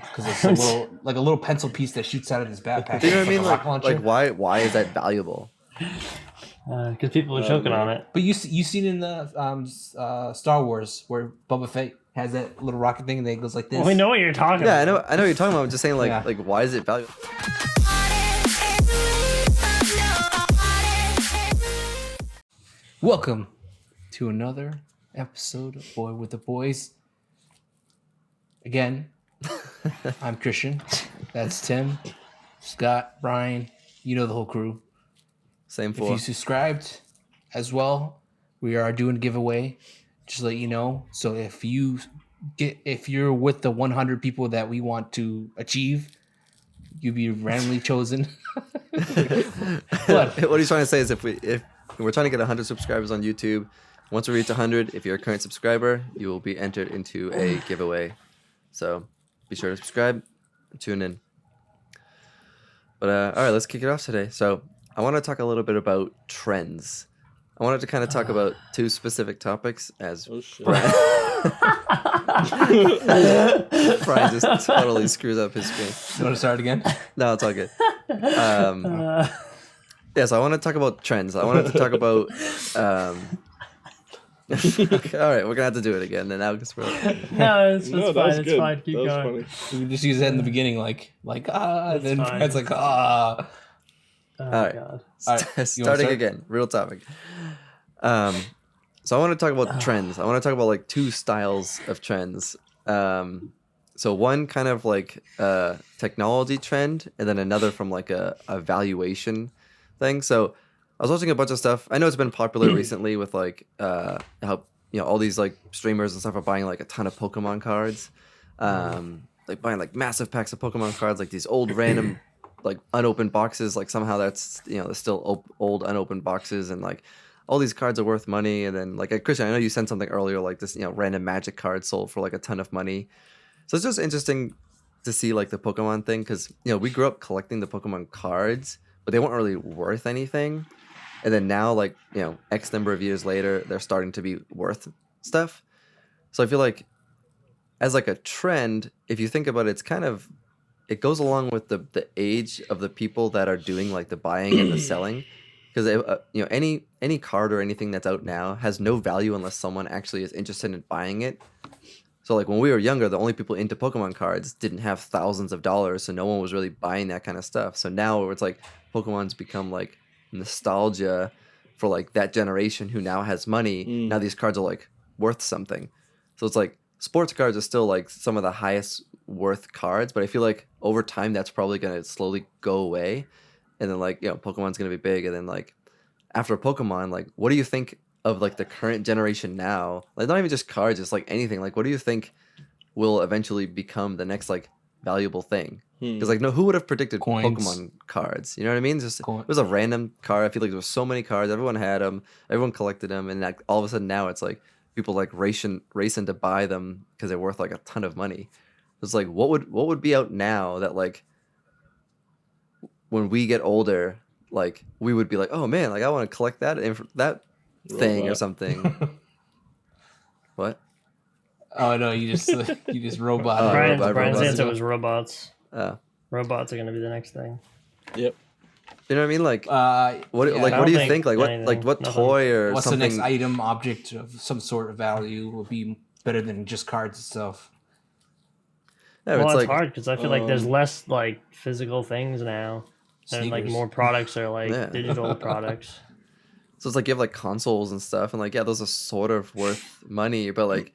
because it's a little pencil piece that shoots out of his backpack. You know what I mean? Like a rocket launcher. Like why is that valuable? Because people are choking on it. But you seen in the Star Wars where Boba Fett has that little rocket thing and it goes like this. Well, we know what you're talking about. Yeah, I know what you're talking about. I'm just saying like why is it valuable? Welcome to another episode of Boy with the Boys. Again, I'm Christian. That's Tim, Scott, Brian. You know the whole crew. Same If four. you subscribed as well, we are doing a giveaway. Just to let you know. So if you're with the 100 people that we want to achieve, you'll be randomly chosen. What he's trying to say is if we're trying to get 100 subscribers on YouTube, once we reach 100, if you're a current subscriber, you will be entered into a giveaway. So be sure to subscribe and tune in. But all right, let's kick it off today. So I want to talk a little bit about trends. I wanted to kind of talk about two specific topics as Brian just totally screws up his screen. You want to start again? No, it's all good. Yeah, so I want to talk about trends. I wanted to talk about. Okay, all right, we're gonna have to do it again. Then now, because we're No, it's fine. It's fine. Keep going. You can just use that in the beginning, like and then fine. it's like Oh, all right. God. All right, you Starting wanna start? again, real topic. So I want to talk about trends. I want to talk about like two styles of trends. So one kind of like a technology trend, and then another from like a valuation thing. So I was watching a bunch of stuff. I know it's been popular recently with like how all these like streamers and stuff are buying like a ton of Pokemon cards, like buying like massive packs of Pokemon cards, like these old random like unopened boxes. Like somehow that's they're still old unopened boxes, and like all these cards are worth money. And then like Christian, I know you sent something earlier like this random Magic card sold for like a ton of money. So it's just interesting to see like the Pokemon thing because we grew up collecting the Pokemon cards, but they weren't really worth anything. And then now, like, X number of years later, they're starting to be worth stuff. So I feel like as like a trend, if you think about it, it goes along with the age of the people that are doing like the buying and the selling. Because, any card or anything that's out now has no value unless someone actually is interested in buying it. So like when we were younger, the only people into Pokemon cards didn't have thousands of dollars. So no one was really buying that kind of stuff. So now it's like Pokemon's become like nostalgia for like that generation who now has money. Now these cards are like worth something. So it's like sports cards are still like some of the highest worth cards, but I feel like over time that's probably going to slowly go away. And then like, Pokemon's going to be big. And then like after Pokemon, like what do you think of like the current generation now? Like not even just cards, it's like anything. Like what do you think will eventually become the next like valuable thing? Because like who would have predicted Coins. Pokemon cards? You know what I mean? Just Coin. it was a random card. I feel like there was so many cards. Everyone had them. Everyone collected them, and like all of a sudden now it's like people like racing to buy them because they're worth like a ton of money. It's like what would be out now that like when we get older, like we would be like, oh man, like I want to collect that thing or something. What? Oh no, you just robot. Brian's robots. answer was robots. Oh. Robots are going to be the next thing. Yep. You know what I mean? Like what yeah, like I what do you don't think? Like think what nothing. toy or What's something? the next item, object of some sort of value will be better than just cards itself? Yeah, Well, it's it's like hard because I feel like there's less like physical things now. And like Sneakers. more products are like Yeah. digital products. so it's like you have like consoles and stuff, and like those are sort of worth money, but like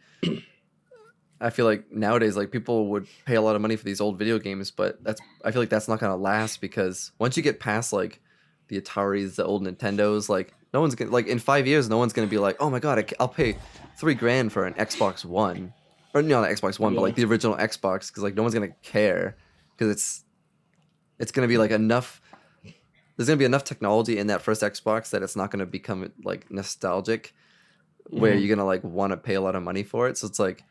I feel like nowadays like people would pay a lot of money for these old video games, but I feel like that's not gonna last because once you get past like the Ataris, the old Nintendos, like no one's gonna like in 5 years no one's gonna be like, oh my god, I'll pay $3,000 for an Xbox One, or no, not Xbox One, but like the original Xbox, because like no one's gonna care because it's gonna be like enough. There's gonna be enough technology in that first Xbox that it's not gonna become like nostalgic, where you're gonna like want to pay a lot of money for it. So it's like,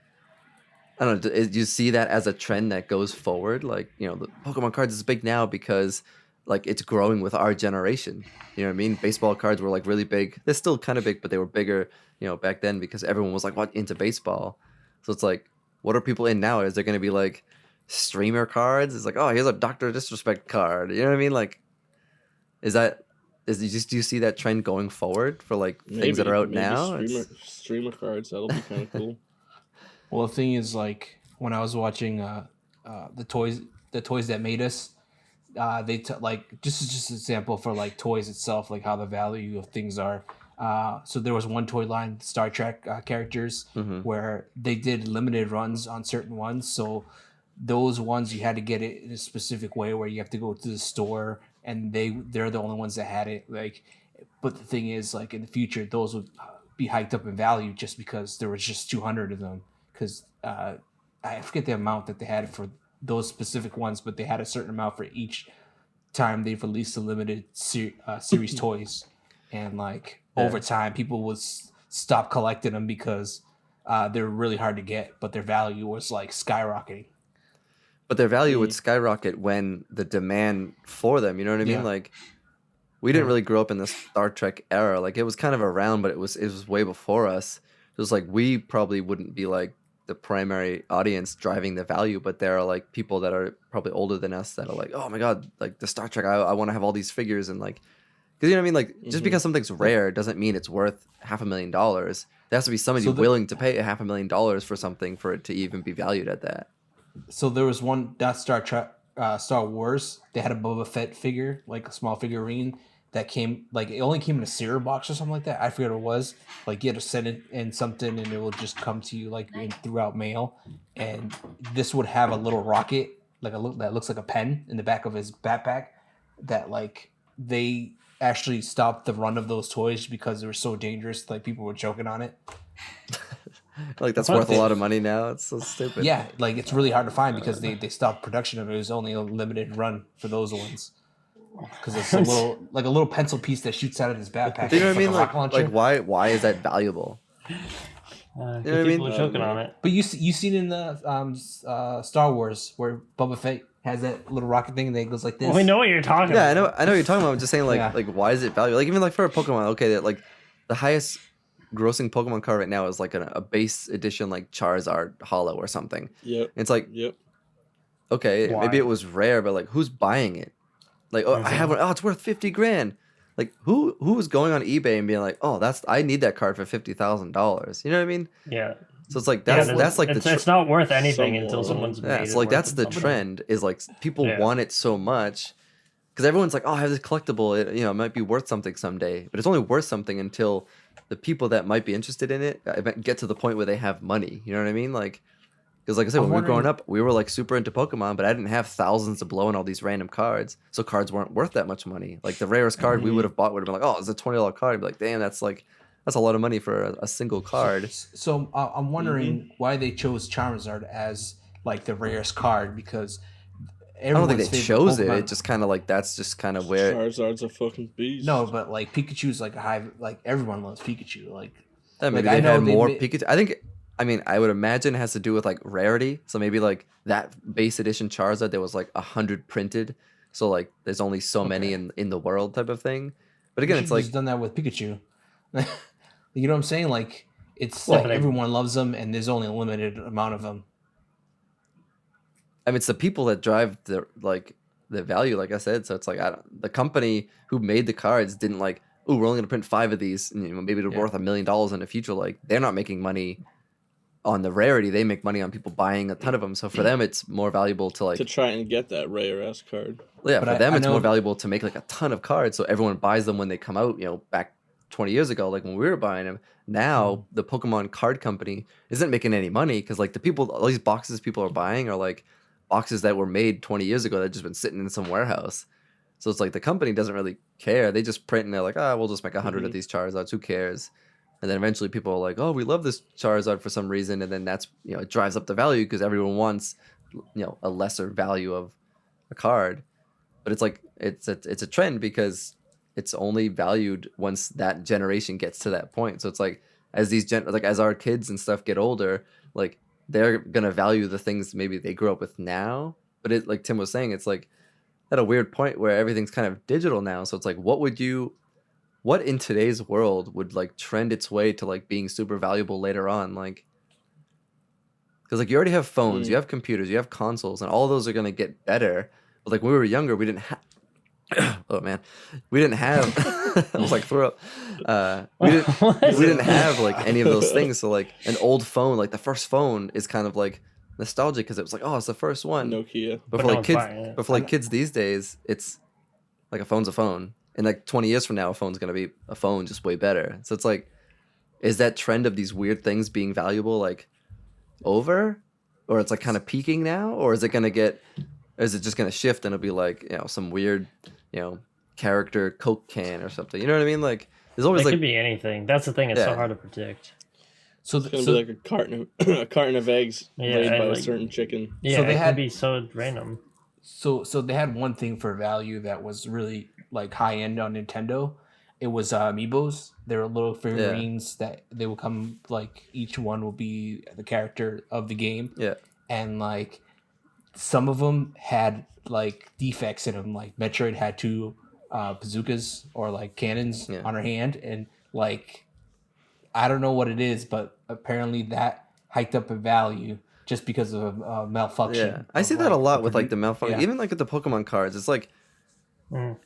I don't know. Do you see that as a trend that goes forward? Like the Pokemon cards is big now because like it's growing with our generation. You know what I mean? Baseball cards were like really big. They're still kind of big, but they were bigger, back then because everyone was like into baseball. So it's like, what are people in now? Is they're gonna be like streamer cards. It's like, oh, here's a Doctor Disrespect card. You know what I mean? Like, is that do you see that trend going forward for like things that are out maybe now? streamer cards. That'll be kind of cool. Well, the thing is, like when I was watching the toys that made us, like just an example for like toys itself, like how the value of things are. So there was one toy line, Star Trek characters, where they did limited runs on certain ones. So those ones you had to get it in a specific way, where you have to go to the store, and they're the only ones that had it. Like, but the thing is, like in the future, those would be hiked up in value just because there was just 200 of them. Because I forget the amount that they had for those specific ones, but they had a certain amount for each time they've released a limited series toys, and like over time, people would stop collecting them because they're really hard to get, but their value was like skyrocketing. But their value would skyrocket when the demand for them. You know what I mean? Yeah. Like, we didn't really grow up in the Star Trek era. Like, it was kind of around, but it was way before us. It was like we probably wouldn't be like the primary audience driving the value, but there are like people that are probably older than us that are like, oh my god, like the Star Trek, I want to have all these figures, and like, because you know what I mean, like just because something's rare doesn't mean it's worth $500,000. There has to be somebody willing to pay $500,000 for something for it to even be valued at that. So there was one that Star Wars. They had a Boba Fett figure, like a small figurine that came, like it only came in a cereal box or something like that. I forget what it was. Like you had to send it in something, and it will just come to you like throughout mail. And this would have a little rocket, like that looks like a pen in the back of his backpack. That like they actually stopped the run of those toys because they were so dangerous. Like people were choking on it. Like that's worth a lot of money now. It's so stupid. Yeah, like it's really hard to find because they stopped production of it. It was only a limited run for those ones. Because it's a little pencil piece that shoots out of his backpack. Do you know what I mean? Like why is that valuable? You know what I mean? People are choking on it. But you seen in the Star Wars where Boba Fett has that little rocket thing that goes like this. Well, we know what you're talking about. Yeah, I know what you're talking about. I'm just saying like why is it valuable? Like even like for a Pokemon, okay, that like the highest grossing Pokemon card right now is like a base edition like Charizard Holo or something. Yep. It's like okay, Why? maybe it was rare, but like who's buying it? Like, oh, I have one. Oh, it's worth $50,000. Like, who is going on eBay and being like, oh, I need that card for $50,000. You know what I mean? Yeah. So it's like that's like it's not worth anything until someone's made it. So like that's the worth it. trend is like people want it so much because everyone's like, oh, I have this collectible. It might be worth something someday, but it's only worth something until the people that might be interested in it get to the point where they have money. You know what I mean? Like. Because like I said, when we were growing up, we were like super into Pokemon, but I didn't have thousands of blowing all these random cards. So cards weren't worth that much money. Like the rarest card we would have bought would have been like, oh, it's a $20 card. I'd be like, damn, that's a lot of money for a single card. So I'm wondering why they chose Charizard as like the rarest card because I don't think they chose Pokemon, it. It just kind of like that's just kind of where. Charizard's a fucking beast. No, but like Pikachu's like a high. Like everyone loves Pikachu. Like maybe like, they had more Pikachu. I would imagine it has to do with like rarity. So maybe like that base edition Charizard, there was like 100 printed. So like there's only so many in the world type of thing. But again, it's like just done that with Pikachu. You know what I'm saying? Like it's like everyone loves them, and there's only a limited amount of them. I mean, it's the people that drive the value, like I said. So it's like the company who made the cards didn't like, oh, we're only gonna print 5 of these, and maybe they're worth $1 million in the future. Like they're not making money on the rarity. They make money on people buying a ton of them. So for them, it's more valuable to try and get that rare ass card. Yeah, but for them, it's more valuable to make like a ton of cards, so everyone buys them when they come out. Back 20 years ago, like when we were buying them. Now the Pokemon card company isn't making any money because like all these boxes people are buying are like boxes that were made 20 years ago that just been sitting in some warehouse. So it's like the company doesn't really care. They just print and they're like, we'll just make 100 of these Charizards. Who cares? And then eventually people are like, oh, we love this Charizard for some reason. And then that's, it drives up the value because everyone wants, a lesser value of a card. But it's like, it's a trend because it's only valued once that generation gets to that point. So it's like, as as our kids and stuff get older, like they're going to value the things maybe they grew up with now. But it, like Tim was saying, it's like at a weird point where everything's kind of digital now. So it's like, what in today's world would like trend its way to like being super valuable later on? Like, Because like you already have phones, you have computers, you have consoles, and all those are gonna get better. But like when we were younger, we didn't have. Oh man, we didn't have. I was like throw up. We didn't. We didn't have like any of those things. So like an old phone, like the first phone, is kind of like nostalgic because it was like, oh, it's the first one. Nokia. But But for no like one's kids, buying it. but for like kids these days, it's like a phone's a phone. And like 20 years from now, a phone's gonna be a phone, just way better. So it's like, is that trend of these weird things being valuable like over, or it's like kind of peaking now, or is it gonna get, or is it just gonna shift and it'll be like, you know, some weird, you know, character Coke can or something? You know what I mean? Like there's always It like could be anything. That's the thing. It's so Yeah. hard to predict. So, It's gonna be like a carton of eggs Yeah, laid and, by a like- certain chicken. Yeah, So they it had- could be so random. so they had one thing for value that was really like high end on Nintendo. It was amiibos. They were little figurines that they will come, like each one will be the character of the game, yeah, and like some of them had like defects in them. Like Metroid had two bazookas or like cannons Yeah. on her hand, and like I don't know what it is, but apparently that hiked up in value just because of a malfunction. yeah. I of, see that a like, lot with like the malfunction. yeah. Even like with the Pokemon cards, it's like. Mm.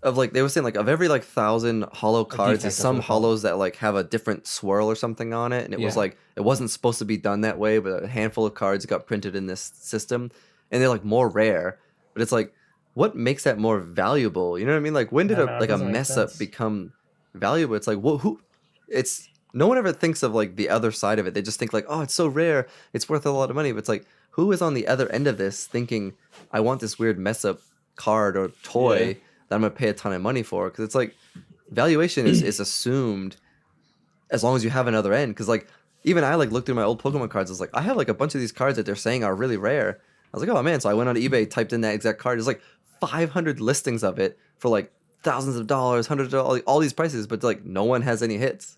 Of like they were saying like of every like 1,000 hollow cards, defect, there's that's some what it's called. hollows that like have a different swirl or something on it, and it was Yeah. like it wasn't supposed to be done that way, but a handful of cards got printed in this system, and they're like more rare. But it's like, what makes that more valuable? You know what I mean? Like when did I a don't know, it like a doesn't make mess up sense. become valuable? It's like who? It's no one ever thinks of like the other side of it. They just think like, oh, it's so rare, it's worth a lot of money. But it's like, who is on the other end of this thinking, I want this weird mess up card or toy Yeah. that I'm gonna pay a ton of money for? Because it's like valuation is assumed as long as you have another end. Because like even I like looked through my old Pokemon cards. I was like, I have like a bunch of these cards that they're saying are really rare. I was like, oh man. So I went on eBay, typed in that exact card. There's like 500 listings of it for like thousands of dollars, hundreds of dollars, all these prices, but like no one has any hits.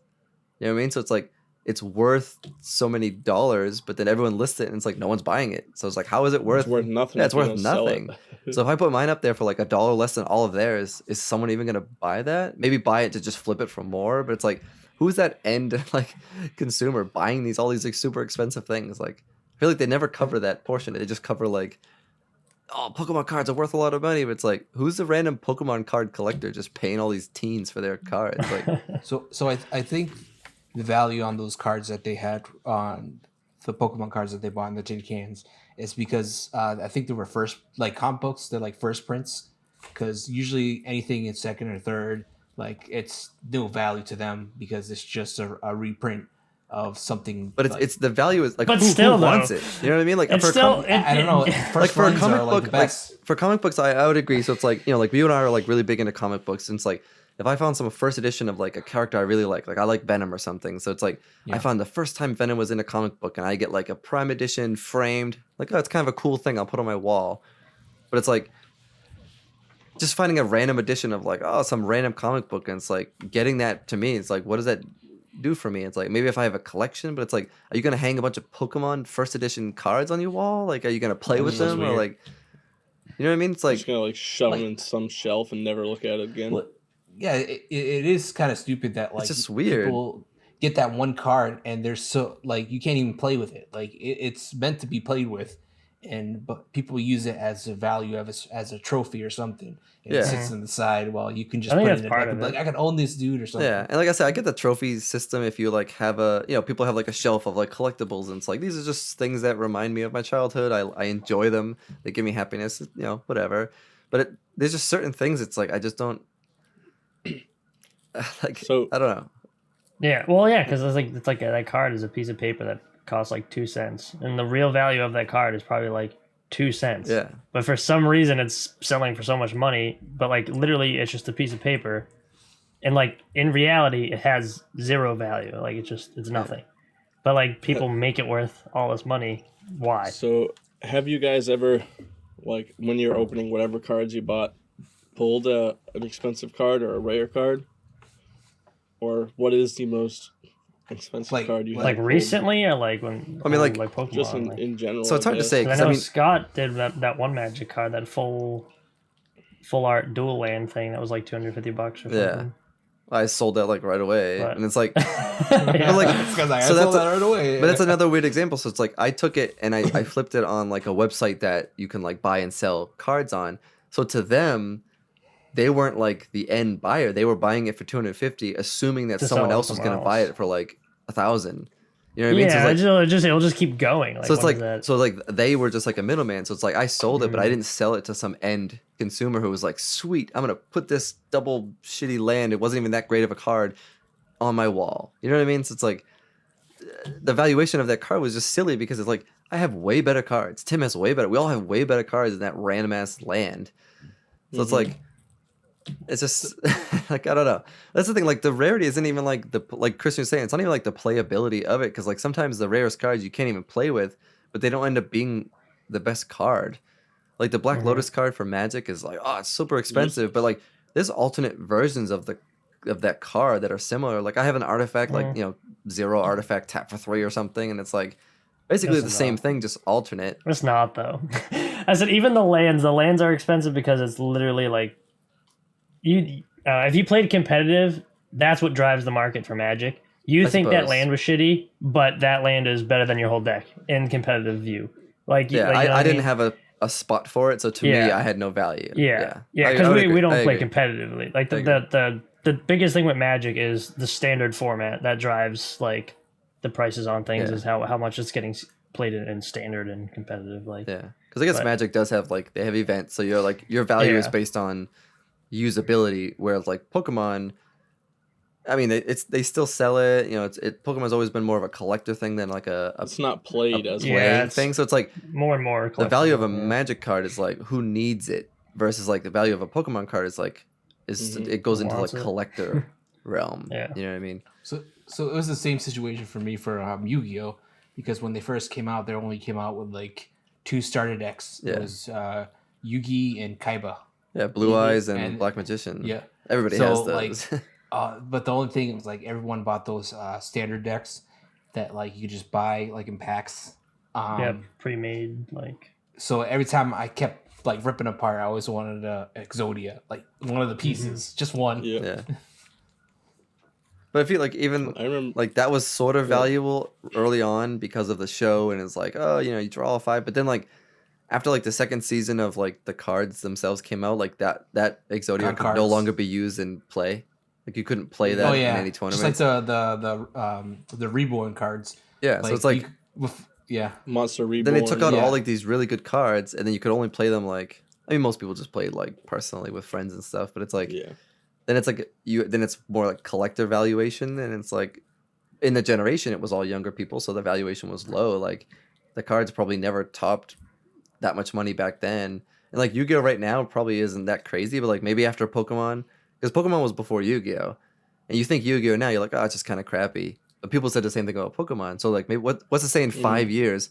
You know what I mean? So it's like it's worth so many dollars, but then everyone lists it and it's like no one's buying it. So it's like, how is it worth? It's worth nothing. Yeah, if it's you worth don't sell it. nothing. So if I put mine up there for like $1 less than all of theirs, is someone even gonna buy that? Maybe buy it to just flip it for more, but it's like, who's that end like consumer buying all these like super expensive things? Like I feel like they never cover that portion. They just cover like, oh, Pokemon cards are worth a lot of money, but it's like, who's the random Pokemon card collector just paying all these teens for their cards? Like So I think the value on those cards that they had on the Pokemon cards that they bought in the tin cans is because I think they were first, like comic books, they're like first prints, because usually anything in second or third, like it's no value to them because it's just a reprint of something. but it's the value is like, But who still, wants though, it? You know what I mean? Like It's for a still. I don't know. it- First like for a runs comic are, book, like the best. for comic books, I would agree. So it's like, you know, like you and I are like really big into comic books, and it's like if I found some first edition of like a character I really like I like Venom or something. So it's like I Yeah. found the first time Venom was in a comic book, and I get like a Prime edition framed, like, oh, it's kind of a cool thing I'll put on my wall. But it's like just finding a random edition of like, oh, some random comic book, and it's like getting that to me. It's like, what does that do for me? It's like maybe if I have a collection, but it's like, are you gonna hang a bunch of Pokemon first edition cards on your wall? Like, are you gonna play with That's them or weird. like, you know what I mean? It's Like, like, just gonna like shove like- them in some shelf and never look at it again. Well, yeah, it is kind of stupid that like just weird. people get that one card and they're so like you can't even play with it. Like it's meant to be played with, and but people use it as a value as a trophy or something. And Yeah. it sits on the side while you can just I think put it that's in part a, of like it. I can own this dude or something. yeah. And like I said, I get the trophy system if you like have a, you know, people have like a shelf of like collectibles, and it's like, these are just things that remind me of my childhood. I enjoy them. They give me happiness, you know, whatever. But there's just certain things. It's like, I just don't like, So- I don't know. Yeah, well, yeah, because it's like that card is a piece of paper that costs like 2 cents, and the real value of that card is probably like 2 cents. Yeah. But for some reason, it's selling for so much money. But like literally, it's just a piece of paper, and like in reality, it has zero value. Like it's nothing. But like people make it worth all this money. Why? So, have you guys ever, like, when you're opening whatever cards you bought, pulled an expensive card or a rare card? Or what is the most expensive Like- card you have? Like pulled? recently, or like when? I mean, like, Pokemon. Just like- in general. So it's hard to guess. say. 'Cause 'Cause I I know mean- Scott did that one Magic card, that full art dual land thing that was like $250 or something. Yeah. I sold that like right away, But- and it's like, Yeah. like, Because I so sold that's that right away. but that's another weird example. So it's like I took it and I flipped it on like a website that you can like buy and sell cards on. So to them, they weren't like the end buyer. They were buying it for 250, assuming that To someone sell it else was somewhere going to buy else. it for like 1,000. You know what I mean? Yeah, So it's like, it'll just keep going. Like, so it's what like is that? so like they were just like a middleman. So it's like I sold it, but I Mhm. didn't sell it to some end consumer who was like, "Sweet, I'm gonna put this double shitty land. It wasn't even that great of a card on my wall." You know what I mean? So it's like the valuation of that card was just silly because it's like I have way better cards. Tim has way better. We all have way better cards than that random ass land. So it's like it's just like I don't know. That's the thing. Like the rarity isn't even like the like Christian was saying. It's not even like the playability of it because like sometimes the rarest cards you can't even play with, but they don't end up being the best card. Like the Black Mhm. Lotus card for Magic is like it's super expensive, but like there's alternate versions of that card that are similar. Like I have an artifact like Mhm. 0 artifact tap for 3 or something, and it's like basically Yes the and same no. thing, just alternate. It's not though. I said even the lands are expensive because it's literally like you. If you played competitive, that's what drives the market for Magic. You I think that suppose. land was shitty, but that land is better than your whole deck in competitive view. Like, Yeah, like, you know what I didn't mean? have a spot for it, so to me, Yeah. I had no value. Yeah, I because would we agree. don't I play agree. competitively. Like I agree. the biggest thing with Magic is the standard format that drives like the prices on things Yeah. is how much it's getting played in standard and competitive. Like, Yeah, because I guess But- Magic does have like they have events, so you're like your value is Yeah. based on usability, whereas like Pokemon, I mean they still sell it. Pokemon's always been more of a collector thing than like a It's not played as Yeah, well. playing it's- thing. So it's like more and more. the value of a collectibles, yeah. Magic card is like who needs it versus like the value of a Pokemon card is like Mhm. it goes into like Wants it. collector realm. Yeah. You know what I mean? So it was the same situation for me for Yu-Gi-Oh, because when they first came out, they only came out with like 2 starter decks. Yeah. It was Yugi and Kaiba. Yeah, Blue Mhm. Eyes and And- Black Magician. Yeah. Everybody So, has like, those. But the only thing was like everyone bought those standard decks that like you could just buy like in packs. Yeah, pre-made like. So every time I kept like ripping apart, I always wanted Exodia, like one of the pieces, just one. Yeah. Yeah. But I feel like even I remember. like that was sort of Yeah. valuable early on because of the show, and it's like, oh, you draw a 5, but then like after like the second season of like the cards themselves came out, like that Exodia could no cards. longer be used in play. Like you couldn't play that Oh in yeah, any just tournament. like the reborn cards. Yeah, so it's like yeah, Monster Reborn. then they took out Yeah. all like these really good cards, and then you could only play them like I mean most people just played like personally with friends and stuff, but it's like Yeah. then it's like then it's more like collector valuation, and it's like in the generation it was all younger people, so the valuation was low. Like the cards probably never topped that much money back then, and like Yu-Gi-Oh right now probably isn't that crazy, but like maybe after Pokemon, because Pokemon was before Yu-Gi-Oh, and you think Yu-Gi-Oh now you're like, oh, it's just kind of crappy, but people said the same thing about Pokemon. So like maybe what's to say in 5 years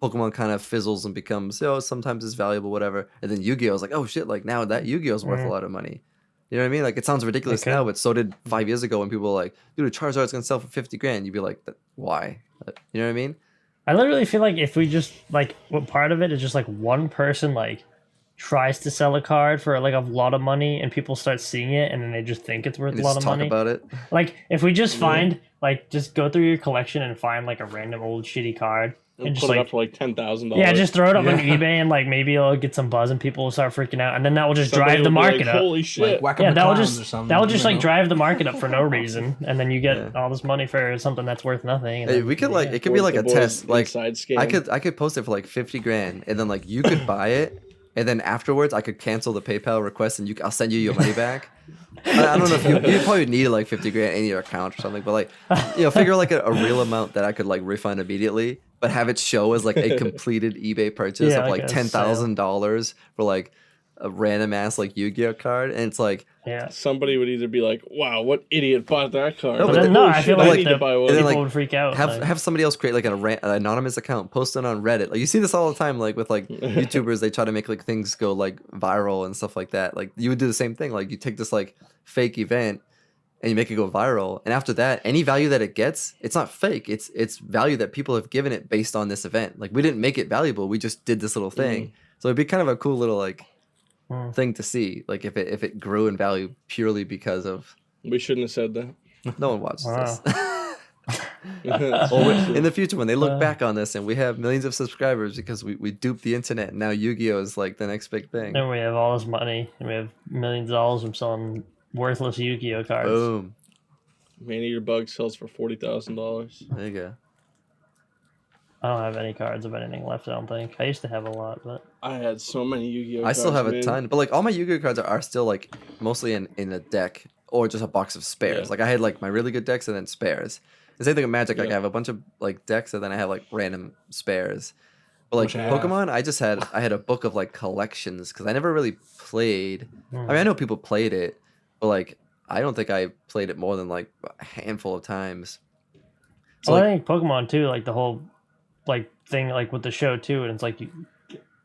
Pokemon kind of fizzles and becomes sometimes it's valuable, whatever, and then Yu-Gi-Oh is like, oh shit, like now that Yu-Gi-Oh is worth a lot of money. You know what I mean? Like it sounds ridiculous Okay. now, but so did 5 years ago when people were like, dude, a Charizard's gonna sell for 50 grand. You'd be like, why? You know what I mean? I literally feel like if we just like what part of it is just like one person like tries to sell a card for like a lot of money and people start seeing it and then they just think it's worth And a lot just of talk money. about it. Like if we just find like just go through your collection and find like a random old shitty card and just put it like up for like $10,000. yeah, just throw it up on Yeah. eBay and like maybe it'll get some buzz and people will start freaking out and then that will just Somebody drive the will be like, market up. Holy shit! like whack Yeah, up the that'll clowns just or something. that'll just you like know? drive the market up for no reason, and then you get Yeah. all this money for something that's worth nothing. And Hey, then, we could like yeah. it could be like The a boys test. Like inside scam. I could post it for like 50 grand, and then like you could buy it, and then afterwards I could cancel the PayPal request, and I'll send you your money back. I don't know if you probably need like 50 grand in your account or something, but like figure like a real amount that I could like refund immediately, but have it show as like a completed eBay purchase Yeah, of like like a $10,000 for like a random ass like Yu-Gi-Oh card, and it's like yeah. Somebody would either be like, "Wow, what idiot bought that card?" No, But but then, the- no, "Holy I feel shit, I like need the to buy one." And then, people like, would freak out. have like- have somebody else create like an anonymous account, post it on Reddit. Like you see this all the time, like with like YouTubers, they try to make like things go like viral and stuff like that. Like you would do the same thing. Like you take this like fake event and you make it go viral, and after that, any value that it gets, it's not fake. It's value that people have given it based on this event. Like we didn't make it valuable. We just did this little thing. So it'd be kind of a cool little like Mm. thing to see. Like if it grew in value purely because of We shouldn't have said that. No one watches Wow. this. Or in the future, when they look back on this and we have millions of subscribers because we duped the internet, and now Yu-Gi-Oh is like the next big thing. And we have all this money, and we have millions of dollars from selling worthless Yu-Gi-Oh cards. Boom. Man-Eater Bug sells for $40,000. There you go. I don't have any cards of anything left, I don't think. I used to have a lot, but I had so many Yu-Gi-Oh! I still have a man. ton, but like all my Yu-Gi-Oh cards are still like mostly in a deck or just a box of spares. Yeah. Like I had like my really good decks and then spares. The same thing with Magic. Like I Yeah. have a bunch of like decks and then I have like random spares. But like Which I have. Pokemon, I had a book of like collections because I never really played. I mean, I know people played it, but like I don't think I played it more than like a handful of times. So well, like, I think Pokemon too, like the whole like thing, like with the show too, and it's like you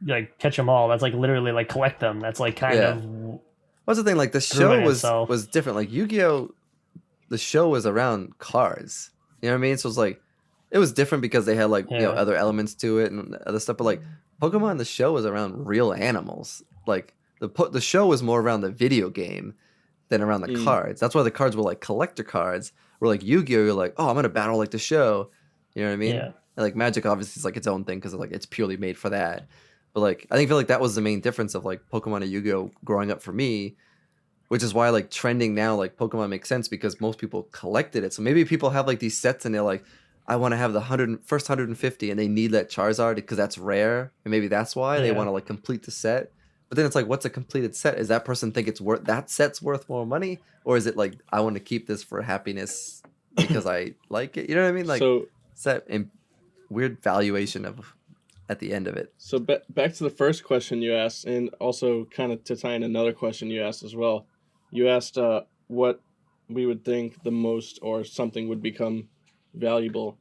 like catch them all. That's like literally like collect them. That's like kind Yeah. of what's the thing? Like the show Ruin was itself. was different. Like Yu-Gi-Oh, the show was around cards. You know what I mean? So it's like it was different because they had like you know Yeah. other elements to it and other stuff. But like Pokemon, the show was around real animals. Like the show was more around the video game than around the Mm. cards. That's why the cards were like collector cards. Where like Yu-Gi-Oh, you're like, oh, I'm gonna battle like the show. You know what I mean? Yeah. And like Magic obviously is like its own thing because like it's purely made for that. But like I feel like that was the main difference of like Pokemon and Yu-Gi-Oh growing up for me, which is why like trending now like Pokemon makes sense because most people collected it. So maybe people have like these sets and they're like, I want to have the first 150 and they need that Charizard because that's rare and maybe that's why they Yeah. want to like complete the set. But then it's like, what's a completed set? Is that person think it's worth that set's worth more money, or is it like I want to keep this for happiness because I like it? You know what I mean? Like So set and weird valuation of at the end of it. So back to the first question you asked, and also kind of to tie in another question you asked as well. You asked what we would think the most or something would become valuable.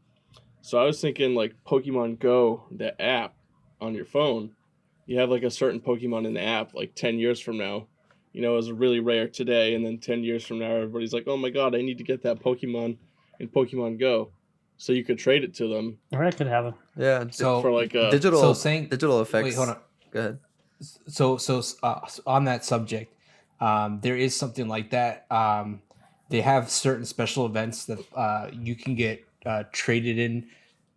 So I was thinking like Pokemon Go, the app on your phone. You have like a certain Pokemon in the app, like 10 years from now, you know, is really rare today, and then 10 years from now, everybody's like, oh my god, I need to get that Pokemon in Pokemon Go. So you could trade it to them or that could happen. Yeah. So for like a digital so saying digital effects. Wait, hold on. Go ahead. So on that subject, there is something like that. They have certain special events that you can get traded in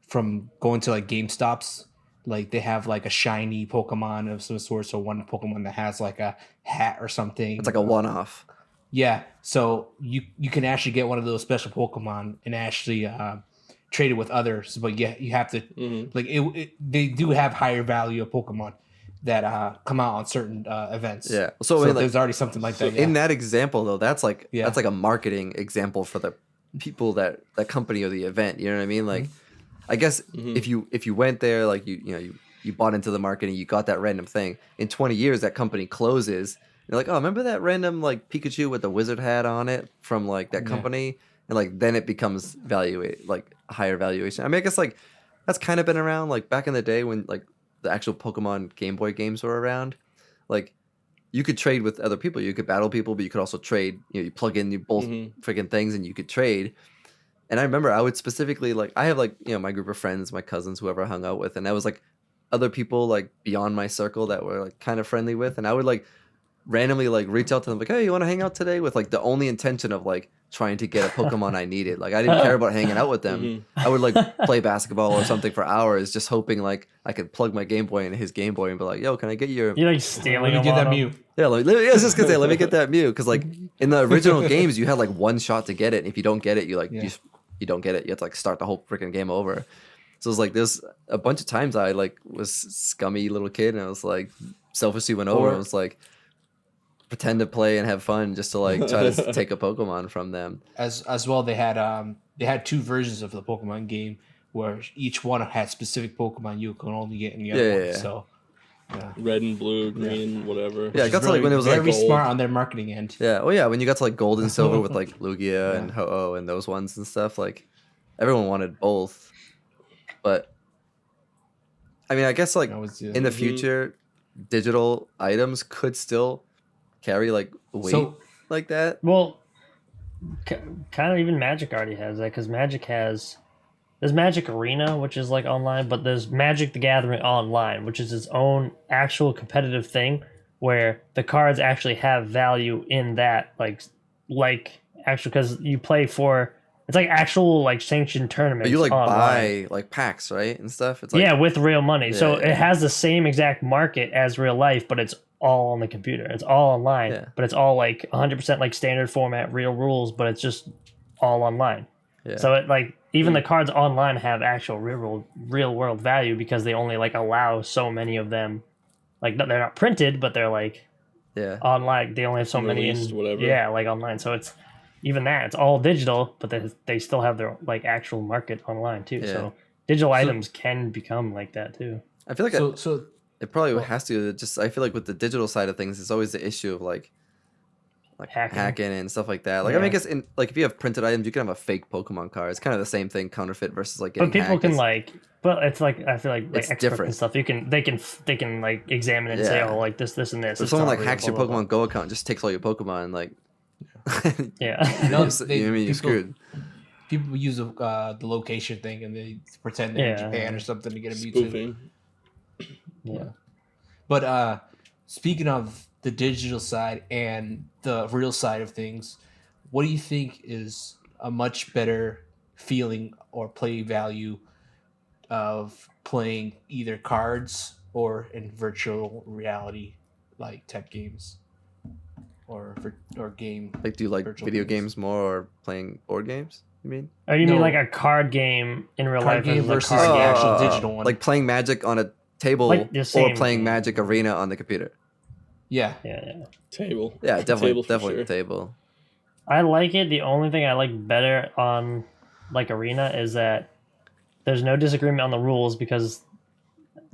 from going to like GameStops. Like they have like a shiny Pokemon of some sort, so one Pokemon that has like a hat or something. It's like a one-off. Yeah, so you can actually get one of those special Pokemon and actually trade it with others, but you have to like they do have higher value of Pokemon that come out on certain events. Yeah. So, I mean, like, there's already something like that. in that example though, that's like Yeah. that's like a marketing example for the people that company or the event. You know what I mean? Like, I guess if you went there, like you bought into the marketing, you got that random thing. In 20 years, that company closes. You're like, oh, remember that random like Pikachu with the wizard hat on it from like that company, and like then it becomes like higher valuation. I mean, I guess like that's kind of been around like back in the day when like the actual Pokemon Game Boy games were around. Like you could trade with other people, you could battle people, but you could also trade. You know, you plug in both freaking things and you could trade. And I remember I would specifically like I have like my group of friends, my cousins, whoever I hung out with, and I was like other people like beyond my circle that were like kind of friendly with, and I would like randomly like reach out to them like, hey, you want to hang out today, with like the only intention of like trying to get a Pokemon I needed. Like I didn't care about hanging out with them. I would like play basketball or something for hours, just hoping like I could plug my Game Boy into his Game Boy and be like, yo, can I get your You're like stealing Let me them get on that them. Mew. yeah, like, I was just gonna say, let me get that Mew, because like in the original games, you had like one shot to get it. And if you don't get it, you like you don't get it. You have to like start the whole freaking game over. So it's like there's a bunch of times I like was scummy little kid, and I was like selfishly went over and was like pretend to play and have fun just to like try to take a Pokemon from them. As well, they had two versions of the Pokemon game where each one had specific Pokemon you can only get in the other one. Yeah. So red and blue, green, whatever. Yeah, I got to like when it was like very gold. smart on their marketing end. Yeah, oh yeah, when you got to like gold and silver with like Lugia and Ho-Oh and those ones and stuff, like everyone wanted both. But I mean, I guess like in the future, digital items could still carry like weight like that. Well, kind of even Magic already has that, because there's Magic Arena, which is like online, but there's Magic the Gathering Online, which is its own actual competitive thing where the cards actually have value in that, like actual, because you play for, it's like actual like sanctioned tournaments. But you like online. buy like packs, right, and stuff. It's like Yeah, with real money. So Yeah. it has the same exact market as real life, but it's all on the computer. It's all online, Yeah. but it's all like 100% like standard format, real rules, but it's just all online. yeah. So it like even the cards online have actual real world value because they only like allow so many of them. Like they're not printed, but they're like yeah. online. They only have so many Released, in whatever. yeah, like online. So it's even that it's all digital, but they still have their like actual market online too. Yeah. So digital items can become like that too. I feel like So it probably well- has to. Just I feel like with the digital side of things, it's always the issue of like hacking and stuff like that. Like I mean, I Yeah. guess in like if you have printed items, you can have a fake Pokemon card. It's kind of the same thing, counterfeit versus like getting But people hacked. can It's- like, but it's like I feel like It's experts different. and stuff. They can like examine it and say, Yeah. oh, like this and this. if it's someone not like real, hacks your blah, blah, Pokemon Go account, and just takes all your Pokemon, like Yeah. No, you know what I mean, you're screwed. people use the location thing and they pretend they're in Yeah. Japan or something to get a Mewtwo. Spoofing. Yeah. But speaking of the digital side and the real side of things, what do you think is a much better feeling or play value of playing either cards or in virtual reality like type games or game? Like, do you like Virtual video games. games more or playing board games? You mean? Or you mean No. like a card game in real Card life game versus a versus card the game? actual digital one. Like playing Magic on a table Like the or same playing thing. Magic Arena on the computer. Yeah. Yeah. Table. Yeah, definitely, Table for definitely sure. the table. I like it. The only thing I like better on like Arena is that there's no disagreement on the rules because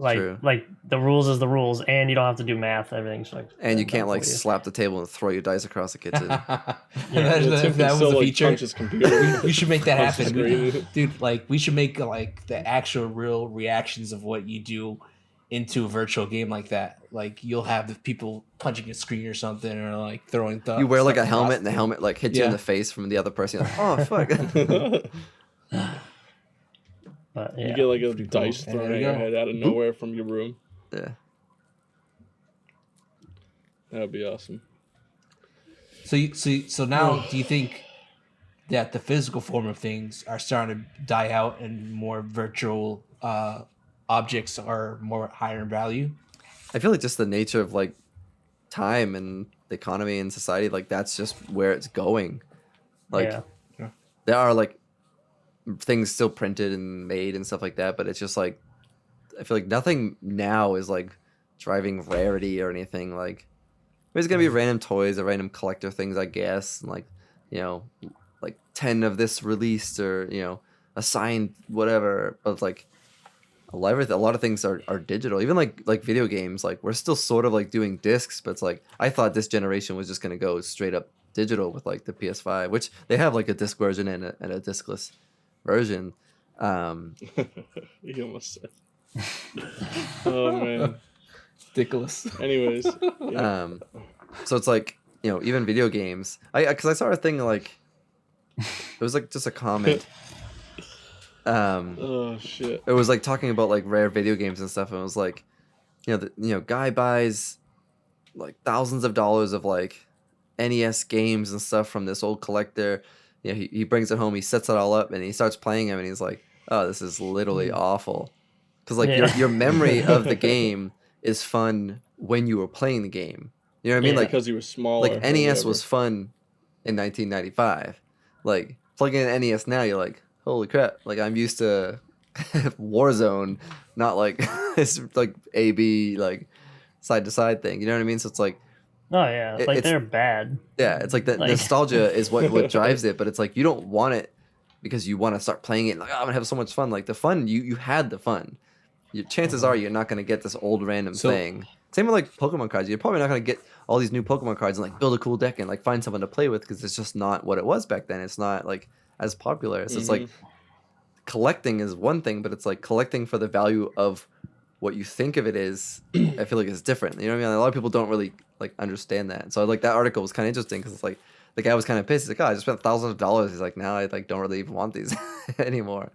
True. like the rules is the rules and you don't have to do math. Everything's like And you done can't for like you. slap the table and throw your dice across the kitchen. That- Well, Tim if that can was still a like feature. punch his computer. We should make that Punch the happen. We, screen. dude, like we should make like the actual real reactions of what you do into a virtual game like that. Like you'll have the people punching a screen or something or like throwing You wear like a stuff helmet across and the helmet like hits you Yeah. in the face from the other person. You're like, oh fuck. But You yeah. get like a cool. dice And thrown there at you your go. head out of nowhere from your room. Yeah. That would be awesome. So now do you think that the physical form of things are starting to die out and more virtual objects are more higher in value? I feel like just the nature of like time and the economy and society, like that's just where it's going. Like Yeah. there are like things still printed and made and stuff like that, but it's just like I feel like nothing now is like driving rarity or anything. Like there's gonna be random toys or random collector things, I guess, and like like 10 of this released or a signed whatever. But like a lot of things are digital. Even like video games, like we're still sort of like doing discs, but it's like I thought this generation was just gonna go straight up digital with like the PS5, which they have like a disc version and a discless version. You almost said. Oh man. Ridiculous. Anyways, yeah. So it's like even video games. Because I saw a thing like it was like just a comment. Oh shit. It was like talking about like rare video games and stuff, and it was like, guy buys like thousands of dollars of like NES games and stuff from this old collector. He brings it home, he sets it all up, and he starts playing them, and he's like, oh, this is literally awful, because like Yeah. your memory of the game is fun when you were playing the game. You know what I mean? Yeah. Like Because you were smaller. like or NES whatever. was fun in 1995. Like plugging in NES now, you're like, holy crap! Like I'm used to Warzone, not like it's like AB like side to side thing. You know what I mean? So it's like Oh yeah. Like it's- they're bad. yeah, it's like the Like- nostalgia is what drives it. But it's like you don't want it because you want to start playing it. Like, oh, I'm gonna have so much fun. Like the fun, you had the fun. Your chances are you're not gonna get this old random So- thing. Same with like Pokemon cards. You're probably not gonna get all these new Pokemon cards and like build a cool deck and like find someone to play with because it's just not what it was back then. It's not like as popular. So it's like collecting is one thing, but it's like collecting for the value of what you think of it is. I feel like it's different. You know what I mean? A lot of people don't really like understand that. So like that article was kind of interesting because it's like the guy was kind of pissed. He's like, oh, I just spent thousands of dollars. He's like, now I like don't really even want these anymore.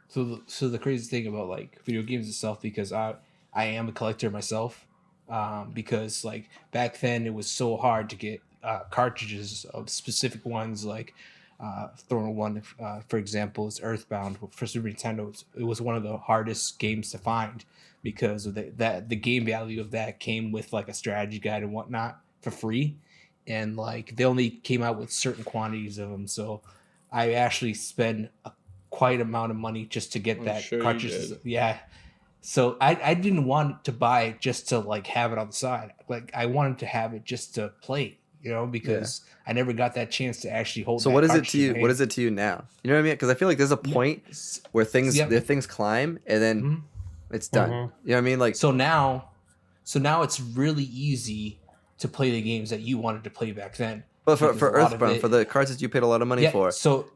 So the crazy thing about like video games itself, because I am a collector myself, because like back then it was so hard to get cartridges of specific ones. Like throwing one, for example, is Earthbound for Super Nintendo. It was one of the hardest games to find because of the game value of that came with like a strategy guide and whatnot for free, and like they only came out with certain quantities of them. So I actually spent a quite amount of money just to get I'm that sure you cartridges. did. Yeah. So I didn't want to buy it just to like have it on the side. Like I wanted to have it just to play, because I never got that chance to actually hold. So that what is it cartridge to in you? my What hand. is it to you now? You know what I mean? Because I feel like there's a point where Yep. things climb and then Mhm. it's done. Mhm. You know what I mean? Like So now it's really easy to play the games that you wanted to play back then. but for, because for a lot of Earthbound, it- for the cards that you paid a lot of money yeah. for, So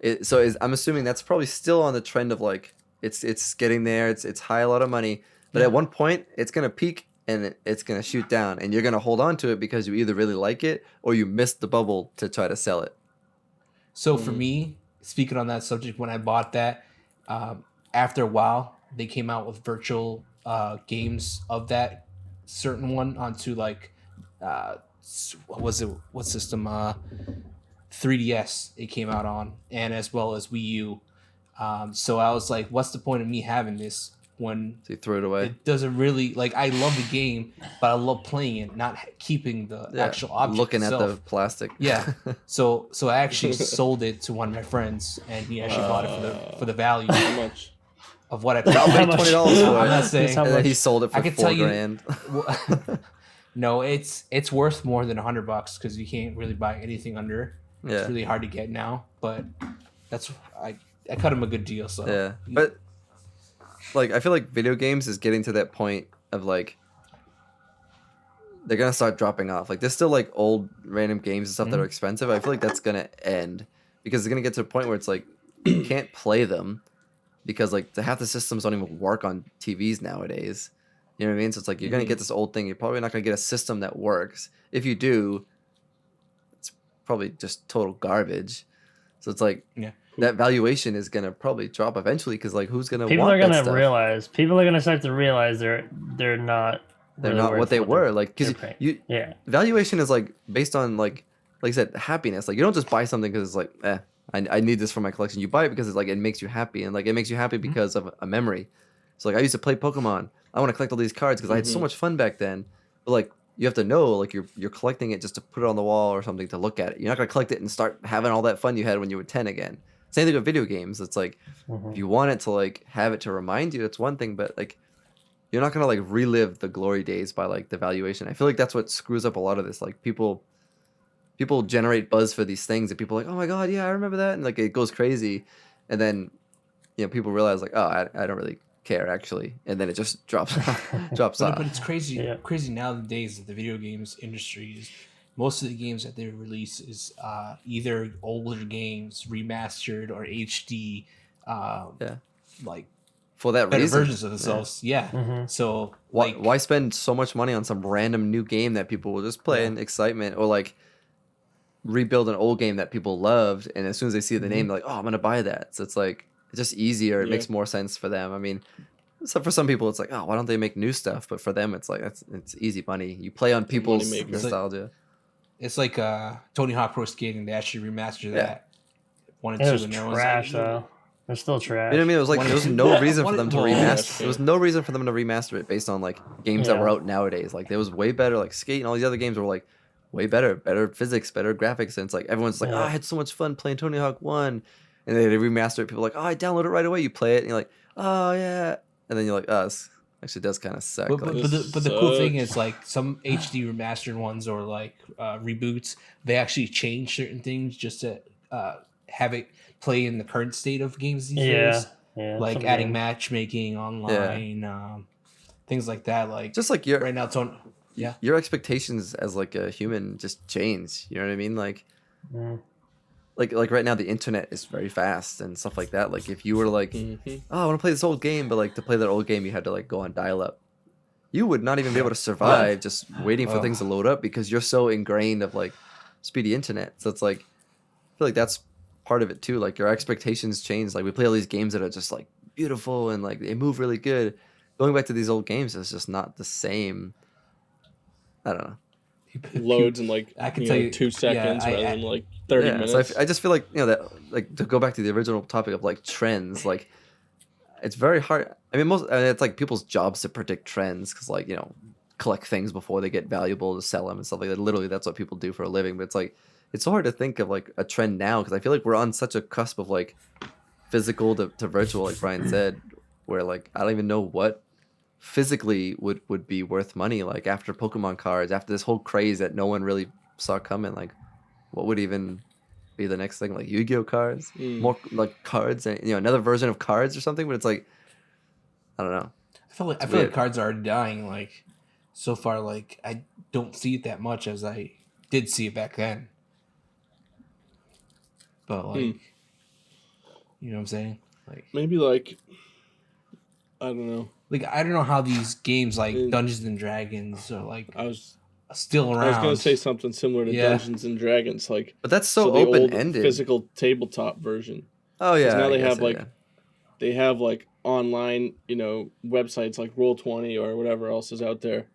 I'm assuming that's probably still on the trend of like it's getting there. It's high a lot of money, but Yeah. at one point it's gonna peak and it's gonna shoot down, and you're gonna hold on to it because you either really like it or you missed the bubble to try to sell it. So for me, speaking on that subject, when I bought that, after a while, they came out with virtual games of that certain one onto like what was it? What system? 3DS. It came out on, and as well as Wii U. So I was like, what's the point of me having this when So you throw it away. it doesn't really like? I love the game, but I love playing it, not keeping the actual object looking itself. at the plastic. Yeah. So I actually sold it to one of my friends, and he actually bought it for the value How much? of what I I'll paid. pay $20 for I'm it. not saying. That's how And then he much- sold it I for could tell you- $4,000. No, it's worth more than $100 because you can't really buy anything under. Yeah. It's really hard to get now, but that's I cut him a good deal. So Yeah, but like I feel like video games is getting to that point of like they're gonna start dropping off. Like there's still like old random games and stuff that are expensive. I feel like that's gonna end because it's gonna get to a point where it's like you can't play them because like half the systems don't even work on TVs nowadays. You know what I mean? So it's like you're gonna get this old thing. You're probably not gonna get a system that works. If you do, it's probably just total garbage. So it's like Yeah. that valuation is gonna probably drop eventually because like who's gonna People want are that gonna stuff? realize. People are gonna start to realize they're not. They're really not worth what they were. Like because they're paying. you Yeah. valuation is like based on like I said happiness. Like you don't just buy something because it's like I need this for my collection. You buy it because it's like it makes you happy and like it makes you happy because of a memory. So like I used to play Pokemon. I want to collect all these cards because I had so much fun back then. But like you have to know like you're collecting it just to put it on the wall or something to look at it. You're not gonna collect it and start having all that fun you had when you were 10 again. Same thing with video games. It's like if you want it to like have it to remind you, that's one thing, but like you're not gonna like relive the glory days by like the valuation. I feel like that's what screws up a lot of this. Like people generate buzz for these things and people are like, oh my god, yeah, I remember that, and like it goes crazy, and then people realize like, oh, I don't really care actually, and then it just drops But off. it's crazy. Yeah. Crazy nowadays that the video games industry is most of the games that they release is either older games remastered or HD. Like For that better reason, versions of themselves. Yeah. So like why spend so much money on some random new game that people will just play in excitement, or like rebuild an old game that people loved, and as soon as they see the name, they're like, oh, I'm gonna buy that. So it's like it's just easier. It makes more sense for them. I mean, so for some people, it's like, oh, why don't they make new stuff? But for them, it's like it's easy money. You play on people's moneymaker. nostalgia. It's like Tony Hawk Pro Skating. They actually remastered Yeah. that. 1 and It 2, was and everyone's trash like, though. They're still trash. You know what I mean? It was like One there was and no two. reason for One them to and- remaster. Oh, There was no reason for them to remaster it based on like games that Yeah. were out nowadays. Like there was way better. Like Skate and all these other games were like way better physics, better graphics, and it's like everyone's like, oh, Yeah. I had so much fun playing Tony Hawk 1, and they remaster it. People are like, oh, I download it right away. You play it, and you're like, oh yeah, and then you're like, oh, this actually does kind of suck. But, Like, but the cool thing is like some HD remastered ones or like reboots, they actually change certain things just to have it play in the current state of games these Yeah. days. Yeah. Like some adding games. matchmaking online, things like that. Like just like your right now, Tony. Yeah. your expectations as like a human just change. You know what I mean? Like. Mm. Like right now the internet is very fast and stuff like that. Like if you were like, oh, I want to play this old game, but like to play that old game you had to like go on dial up. You would not even be able to survive just waiting for things to load up because you're so ingrained of like speedy internet. So it's like I feel like that's part of it too. Like your expectations change. Like we play all these games that are just like beautiful and like they move really good. Going back to these old games is just not the same. I don't know. loads in like I can tell you 2 seconds rather than like 30 Yeah, minutes. so I just feel like that, like, to go back to the original topic of like trends, like it's very hard. I mean, it's like people's jobs to predict trends because, like, collect things before they get valuable to sell them and stuff like that. Literally, that's what people do for a living. But it's like it's so hard to think of like a trend now because I feel like we're on such a cusp of like physical to virtual, like Brian said, where like I don't even know what physically would be worth money. Like after Pokemon cards, after this whole craze that no one really saw coming, like what would even be the next thing? Like Yu-Gi-Oh cards, more like cards, and another version of cards or something. But it's like I don't know. I feel like cards are dying. Like so far, like I don't see it that much as I did see it back then. But like, you know what I'm saying? Like maybe like I don't know. Like I don't know how these games like Dungeons and Dragons are like I was still around. I was gonna say something similar to Dungeons and Dragons, like, but that's so the open ended. old physical tabletop version. Oh yeah, now they have like online, websites like Roll20 or whatever else is out there,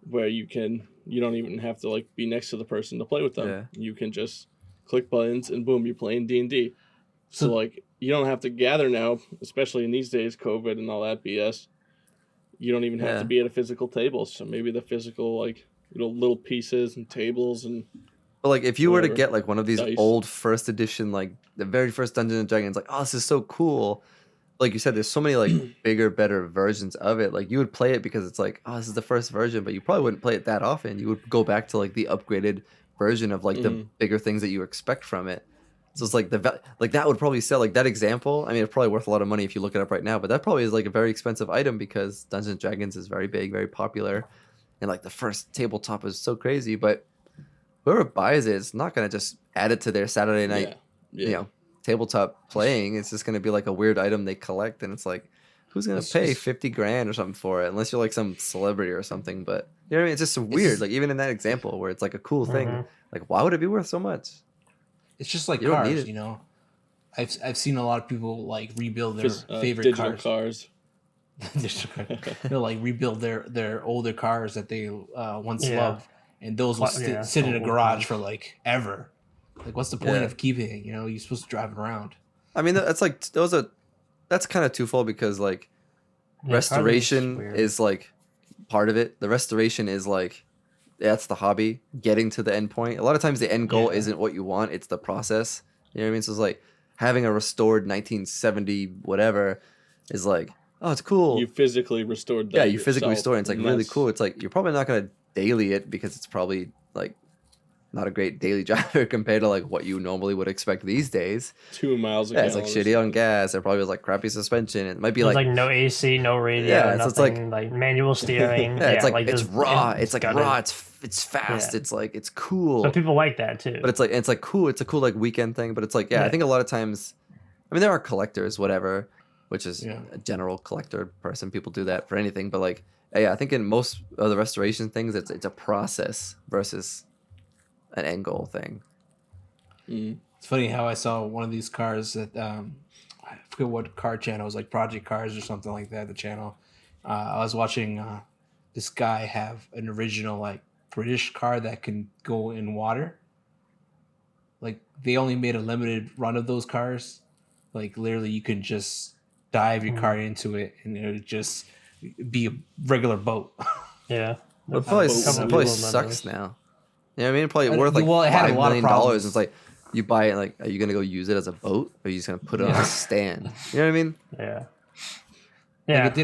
where you don't even have to like be next to the person to play with them. Yeah. You can just click buttons and boom, you're playing D&D. So like you don't have to gather now, especially in these days, COVID and all that BS. You don't even have to be at a physical table. So maybe the physical like little pieces and tables and. But like if you whatever, were to get like one of these dice. old first edition, like the very first Dungeons and Dragons, like, oh, this is so cool. Like you said, there's so many like bigger, better versions of it. Like you would play it because it's like, oh, this is the first version, but you probably wouldn't play it that often. You would go back to like the upgraded version of like the bigger things that you expect from it. So it's like that would probably sell, like that example. I mean, it's probably worth a lot of money if you look it up right now, but that probably is like a very expensive item because Dungeons and Dragons is very big, very popular, and like the first tabletop is so crazy. But whoever buys it is not gonna just add it to their Saturday night, tabletop playing. It's just gonna be like a weird item they collect, and it's like, who's gonna pay 50 grand or something for it? Unless you're like some celebrity or something. But you know what I mean? It's just so weird. Like even in that example where it's like a cool thing, like why would it be worth so much? It's just like cars, I've seen a lot of people like rebuild their favorite digital cars. They'll like rebuild their older cars that they once loved, and those will sit in a garage for like ever. Like, what's the point of keeping it? You're supposed to drive it around. I mean, that's like that's kind of twofold because like restoration is like part of it. The restoration is like that's the hobby, getting to the end point. A lot of times the end goal isn't what you want, it's the process. You know what I mean? So it's like having a restored 1970 whatever is like, oh, it's cool. You physically restored that. Yeah, you physically restored it. It's like really cool. It's like you're probably not going to daily it because it's probably like not a great daily driver compared to like what you normally would expect these days. 2 miles a gallon. It's like shitty on gas. It probably was like crappy suspension. It might be like no AC, no radio, nothing, so it's like manual steering. It's like it's raw. It's like raw. It's fast. It's like it's cool. But people like that too. But it's like cool. It's a cool like weekend thing. But it's like I think a lot of times, I mean, there are collectors, whatever, which is a general collector person. People do that for anything. But like I think in most of the restoration things, it's a process versus an end goal thing. It's funny how I saw one of these cars that I forget what car channel it was, like Project Cars or something like that. The channel I was watching this guy have an original like British car that can go in water. Like they only made a limited run of those cars. Like literally, you can just dive your car into it and it would just be a regular boat. It probably sucks now. You know what I mean? Probably worth like $5 million. It's like you buy it, like, are you gonna go use it as a boat, or are you just gonna put it on a stand? You know what I mean? Yeah. Like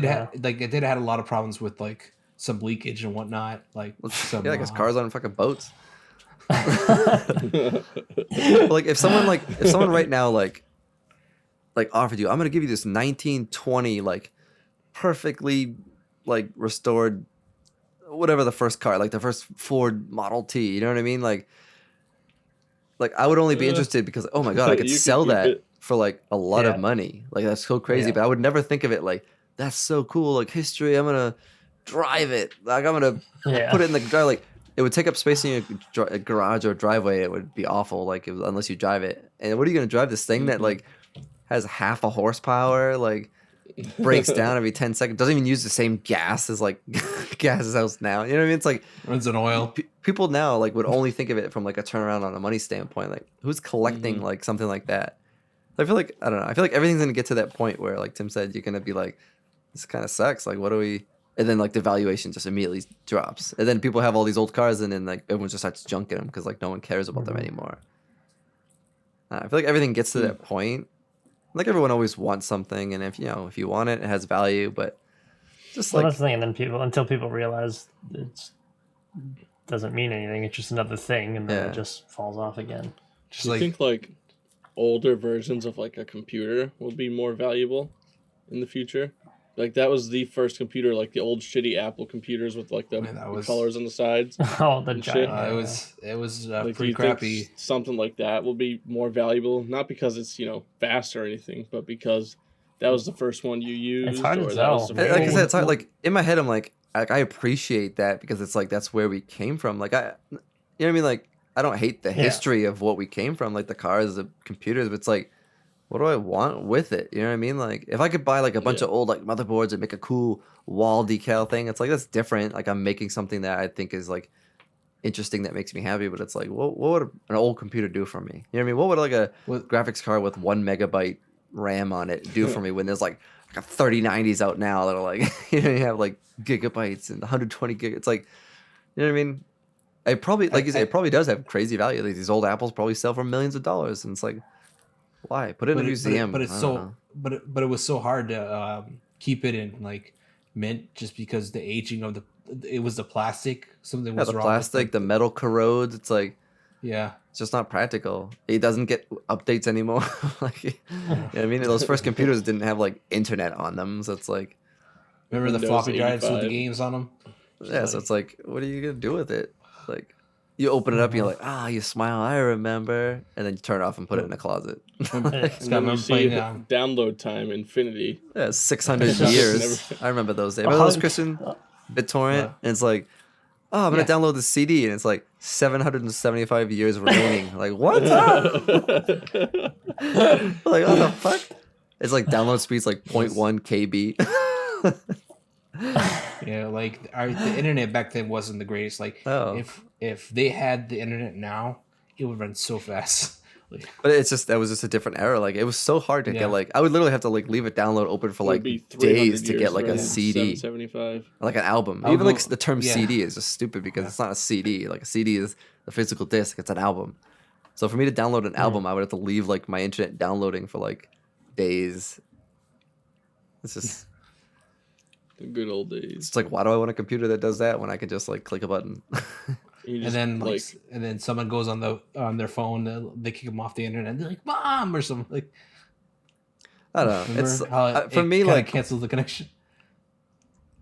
it did have a lot of problems with like some leakage and whatnot. Like some, because cars aren't fucking boats. Like if someone right now like offered you, I'm gonna give you this 1920 like perfectly like restored whatever the first car, like the first Ford Model T, you know what I mean? Like I would only be interested because, oh my God, I could sell that for like a lot of money. Like that's so crazy, but I would never think of it like, that's so cool, like history, I'm gonna drive it. Like I'm gonna put it in the drive. Like it would take up space in your garage or driveway. It would be awful, like unless you drive it. And what are you gonna drive this thing that like has half a horsepower? Like breaks down every 10 seconds. Doesn't even use the same gas as like gas as else now. You know what I mean? It's like Runs on oil. people now like would only think of it from like a turnaround on a money standpoint. Like who's collecting like something like that? I feel like I don't know. I feel like everything's gonna get to that point where, like Tim said, you're gonna be like, this kind of sucks. Like, what do we? And then like the valuation just immediately drops. And then people have all these old cars, and then like everyone just starts junking them because like no one cares about them anymore. I feel like everything gets to that point. Like everyone always wants something, and if you want it, it has value. But just Well, like that's the thing. And then until people realize it doesn't mean anything. It's just another thing, and then it just falls off again. Just Do you like think like older versions of like a computer will be more valuable in the future? Like that was the first computer, like the old shitty Apple computers with like the, Man, that the was- colors on the sides. Oh, the And giant. shit. it was Like, do pretty you think crappy. something like that will be more valuable, not because it's fast or anything, but because that was the first one you used. It's hard to or that tell. was the like first I one- said, it's hard, like in my head, I'm like I appreciate that because it's like that's where we came from. Like you know what I mean? Like I don't hate the history of what we came from, like the cars, the computers, but it's like, what do I want with it? You know what I mean? Like if I could buy like a bunch of old like motherboards and make a cool wall decal thing, it's like that's different. Like I'm making something that I think is like interesting that makes me happy, but it's like what would an old computer do for me? You know what I mean? What would like a graphics card with 1 megabyte RAM on it do for me when there's like a 3090s out now that are like you have like gigabytes and 120 gig? It's like, you know what I mean? It probably, like you say, it probably does have crazy value. Like these old Apples probably sell for millions of dollars, and it's like, why put it in a museum? But it's I don't so know. but it was so hard to keep it in like mint just because the aging of it was the plastic. Something Yeah, was the wrong plastic, with, the metal corrodes. It's like yeah. it's just not practical. It doesn't get updates anymore. Like, you know what I mean? Those first computers didn't have like internet on them, so it's like, Remember the Windows floppy drives with the 85. games on them? yeah. So it's like, what are you gonna do with it? Like, you open it up, and you're like, you smile, I remember, and then you turn it off and put it in a closet. It's And got then me you see playing. download time infinity. Yeah, 600 It's just years. never- I remember those days. Remember those, Christian? BitTorrent, What? and it's like, oh, I'm gonna Yeah. download the CD, and it's like 775 years remaining. Like what? Like what the fuck? It's like download speed's like 0.1 KB. Yeah, like the internet back then wasn't the greatest. Like Oh. if they had the internet now, it would run so fast. Like, But it's just that was just a different era. Like it was so hard to Yeah. get. Like I would literally have to like leave a download open for It would like be 300 days to years get like for a CD, 775. like an album. I'll Even like go- the term yeah. CD is just stupid because it's not a CD. Like a CD is a physical disc. It's an album. So for me to download an album, I would have to leave like my internet downloading for like days. It's just The good old days. it's like, why do I want a computer that does that when I can just like click a button? You and just, then and then someone goes on their phone, they kick them off the internet. And they're like, "Mom," or something. Like, I don't know. remember It's how for it me kinda like cancels the connection.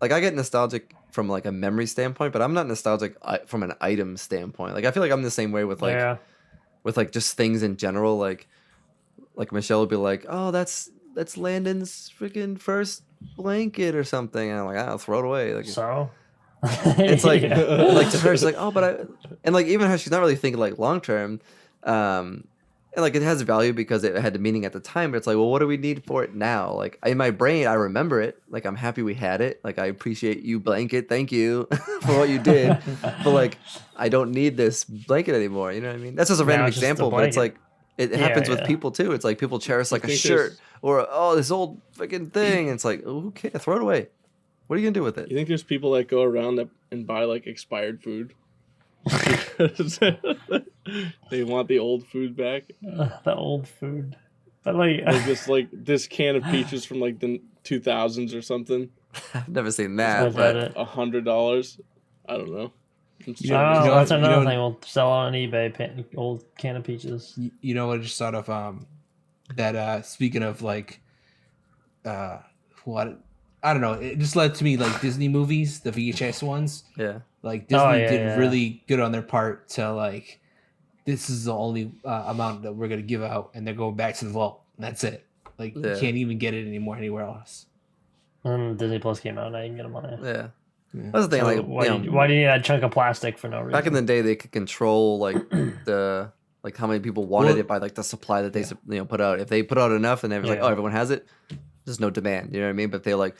like I get nostalgic from like a memory standpoint, but I'm not nostalgic from an item standpoint. Like I feel like I'm the same way with like yeah. with like just things in general. Like Michelle would be like, "Oh, that's Landon's freaking first blanket or something," and I'm like, "I'll throw it away." Like So it's like Yeah. like to her, she's like, "Oh, but I," and like even her, she's not really thinking like long term. And like it has value because it had the meaning at the time, but it's like, well, what do we need for it now? Like in my brain, I remember it. Like I'm happy we had it. Like I appreciate you, blanket. Thank you for what you did. But like I don't need this blanket anymore. You know what I mean? That's just a Now random it's just a example, but it's like blanket. it Yeah, happens with yeah. people too. It's like people cherish like a think shirt there's- or this old freaking thing. And it's like, oh, who cares? Throw it away. What are you gonna do with it? You think there's people that go around and buy like expired food? Because they want the old food back. The old food. But like, Like this can of peaches from like the 2000s or something. I've never seen that. was But that it? $100. I don't know. It's You know- Oh, you know that's what- you another know- thing. We'll sell on eBay. Old can of peaches. You know what I just thought of that speaking of like what I don't know, it just led to me like Disney movies, the VHS ones. yeah. Like Disney Oh, yeah, did yeah. really good on their part to like, this is the only amount that we're gonna give out, and they're going back to the vault. And that's it. Like Yeah. you can't even get it anymore anywhere else. And Disney Plus came out. Now you can get them on it. Yeah. Yeah. That's the thing. So Like, why, you know, why do you need that chunk of plastic for no reason? back in the day, they could control like the how many people wanted Well, it by like the supply that they put out. If they put out enough and they were like, Yeah. oh, everyone has it, there's no demand. You know what I mean? But they like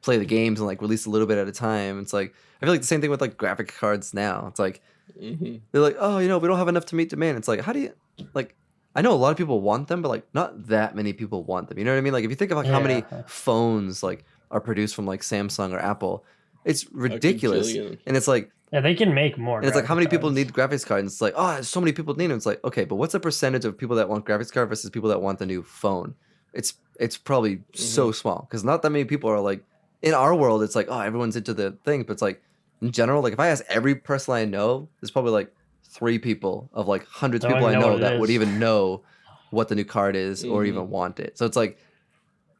play the games and like release a little bit at a time. It's like I feel like the same thing with like graphic cards now. It's like they're like, oh, we don't have enough to meet demand. It's like, how do you like? I know a lot of people want them, but like not that many people want them. You know what I mean? Like if you think of like how many phones like are produced from like Samsung or Apple, it's ridiculous. And it's like they can make more. And it's like how many people need graphics cards? And it's like, oh, so many people need them. It's like, okay, but what's the percentage of people that want graphics card versus people that want the new phone? It's probably so small because not that many people are like in our world. It's like, oh, everyone's into the thing, but it's like in general, like if I ask every person I know, there's probably like 3 people of like hundreds of people I know that would even know what the new card is or even want it. So it's like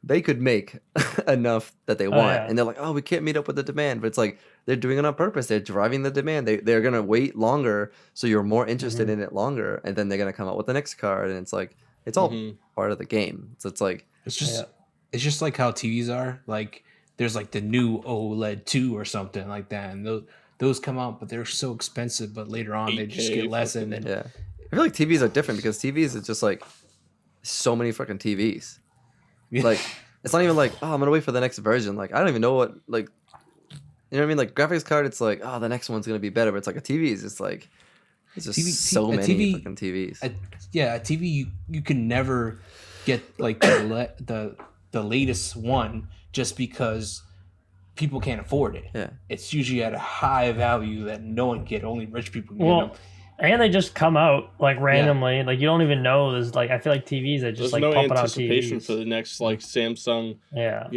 they could make enough that they want, and they're like, oh, we can't meet up with the demand, but it's like they're doing it on purpose. They're driving the demand. They're gonna wait longer, so you're more interested in it longer, and then they're gonna come out with the next card, and it's like it's all part of the game. So it's like it's just like how TVs are. Like there's like the new OLED 2 or something like that, and those come out, but they're so expensive. But later on, they just get less, and then I feel like TVs are different because TVs is just like so many fucking TVs. Like it's not even like, oh, I'm gonna wait for the next version. Like I don't even know what like, you know what I mean? Like graphics card, it's like, oh, the next one's gonna be better. But it's like a TV is just like it's just so many fucking TVs. A TV you can never get like the latest one just because people can't afford it. Yeah, it's usually at a high value that no one can get. Only rich people can get them. And they just come out like randomly. Yeah. Like you don't even know. There's like I feel like TVs that just there's like no pumping out anticipation TVs for the next like Samsung. Yeah.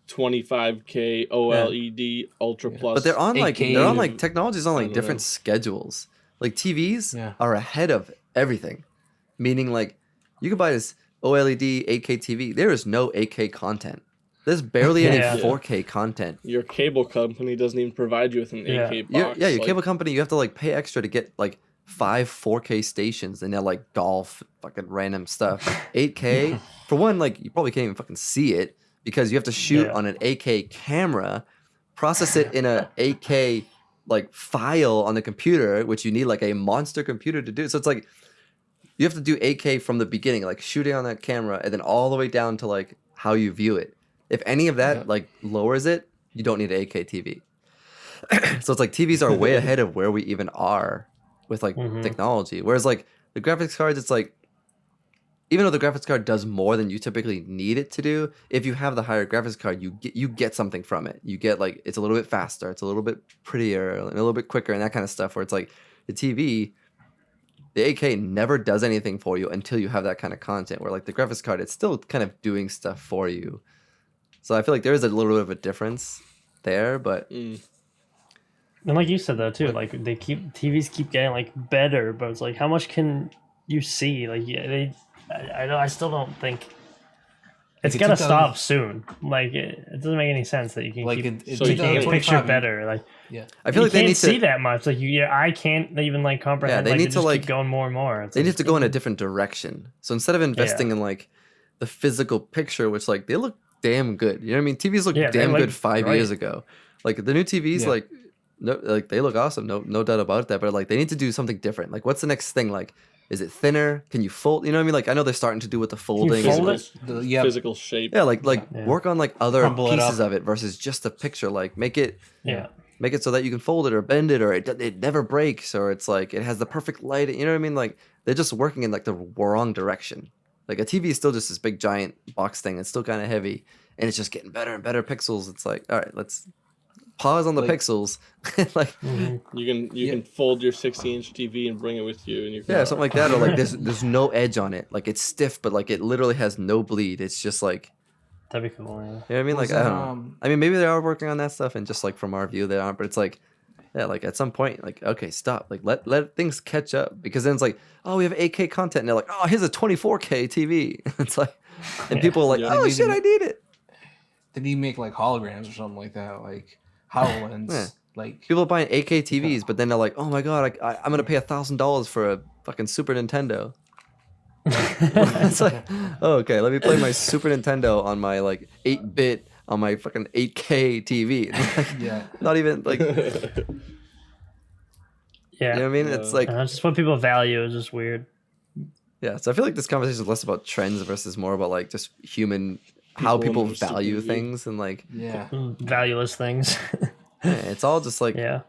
25K OLED Ultra Plus. But they're on like technology's on like different schedules. Like TVs are ahead of everything, meaning like you could buy this OLED 8K TV. There is no 8K content. There's barely any 4K content. Your cable company doesn't even provide you with an 8K box. Your cable company, you have to like pay extra to get like 5 4K stations, and they're like golf, fucking random stuff. 8K, for one, like you probably can't even fucking see it because you have to shoot on an 8K camera, process it in a 8K like file on the computer, which you need like a monster computer to do. So it's like you have to do 8K from the beginning, like shooting on that camera, and then all the way down to like how you view it. If any of that like lowers it, you don't need an 8K TV. So it's like TVs are way ahead of where we even are with like technology. Whereas like the graphics cards, it's like even though the graphics card does more than you typically need it to do, if you have the higher graphics card, you get something from it. You get like it's a little bit faster, it's a little bit prettier, a little bit quicker, and that kind of stuff. Where it's like the TV, the 8K never does anything for you until you have that kind of content. Where like the graphics card, it's still kind of doing stuff for you. So I feel like there is a little bit of a difference there, but and like you said though too, like TVs keep getting like better, but it's like how much can you see? Like I still don't think it's gonna stop soon. Like it doesn't make any sense that you can keep a picture better. Like I feel like they need to see that much. Like I can't even like comprehend. Yeah, they need to like keep going more and more. They need to go in a different direction. So instead of investing in like the physical picture, which like they look damn good. You know what I mean? TVs look damn good 5 years ago. Like the new TVs, like no, like they look awesome. No doubt about that. But like they need to do something different. Like what's the next thing? Like is it thinner? Can you fold? You know what I mean? Like I know they're starting to do with the folding. Physical shape. Yeah, like work on like other pieces of it versus just a picture. Like make it so that you can fold it or bend it or it never breaks or it's like it has the perfect light. You know what I mean? Like they're just working in like the wrong direction. Like a TV is still just this big giant box thing. It's still kind of heavy, and it's just getting better and better pixels. It's like, all right, let's pause on the pixels. Like you can fold your 60-inch TV and bring it with you in your car. Yeah, something like that. Or like there's no edge on it. Like it's stiff, but like it literally has no bleed. It's just like that'd be cool. Yeah. You know what I mean? Like I don't know. I mean, maybe they are working on that stuff, and just like from our view, they aren't. But it's like. Yeah, like at some point, like, okay, stop. Like, let things catch up. Because then it's like, oh, we have 8K content. And they're like, oh, here's a 24K TV. It's like, and people are like, oh, shit, I need it. They need to make like holograms or something like that. Like HoloLens. Yeah. Like people are buying 8K TVs, but then they're like, oh my God, I'm going to pay $1,000 for a fucking Super Nintendo. It's like, oh, okay, let me play my Super Nintendo on my like 8-bit on my fucking 8K TV. Like, not even like. Yeah, you know what I mean? It's like just what people value is just weird. Yeah, so I feel like this conversation is less about trends versus more about like just human how people in their value stupidity. things and like Yeah. Valueless things. yeah, it's all just like Yeah.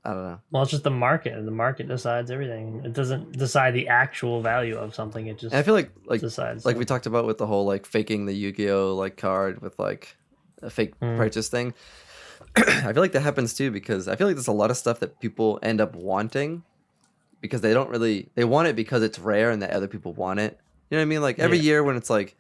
I don't know. Well, it's just the market, and the market decides everything. It doesn't decide the actual value of something. It just And I feel like decides. we talked about with the whole like faking the Yu-Gi-Oh like card with like a fake purchase thing. I feel like that happens too because I feel like there's a lot of stuff that people end up wanting because they want it because it's rare and that other people want it. You know what I mean? Like every Yeah. year when it's like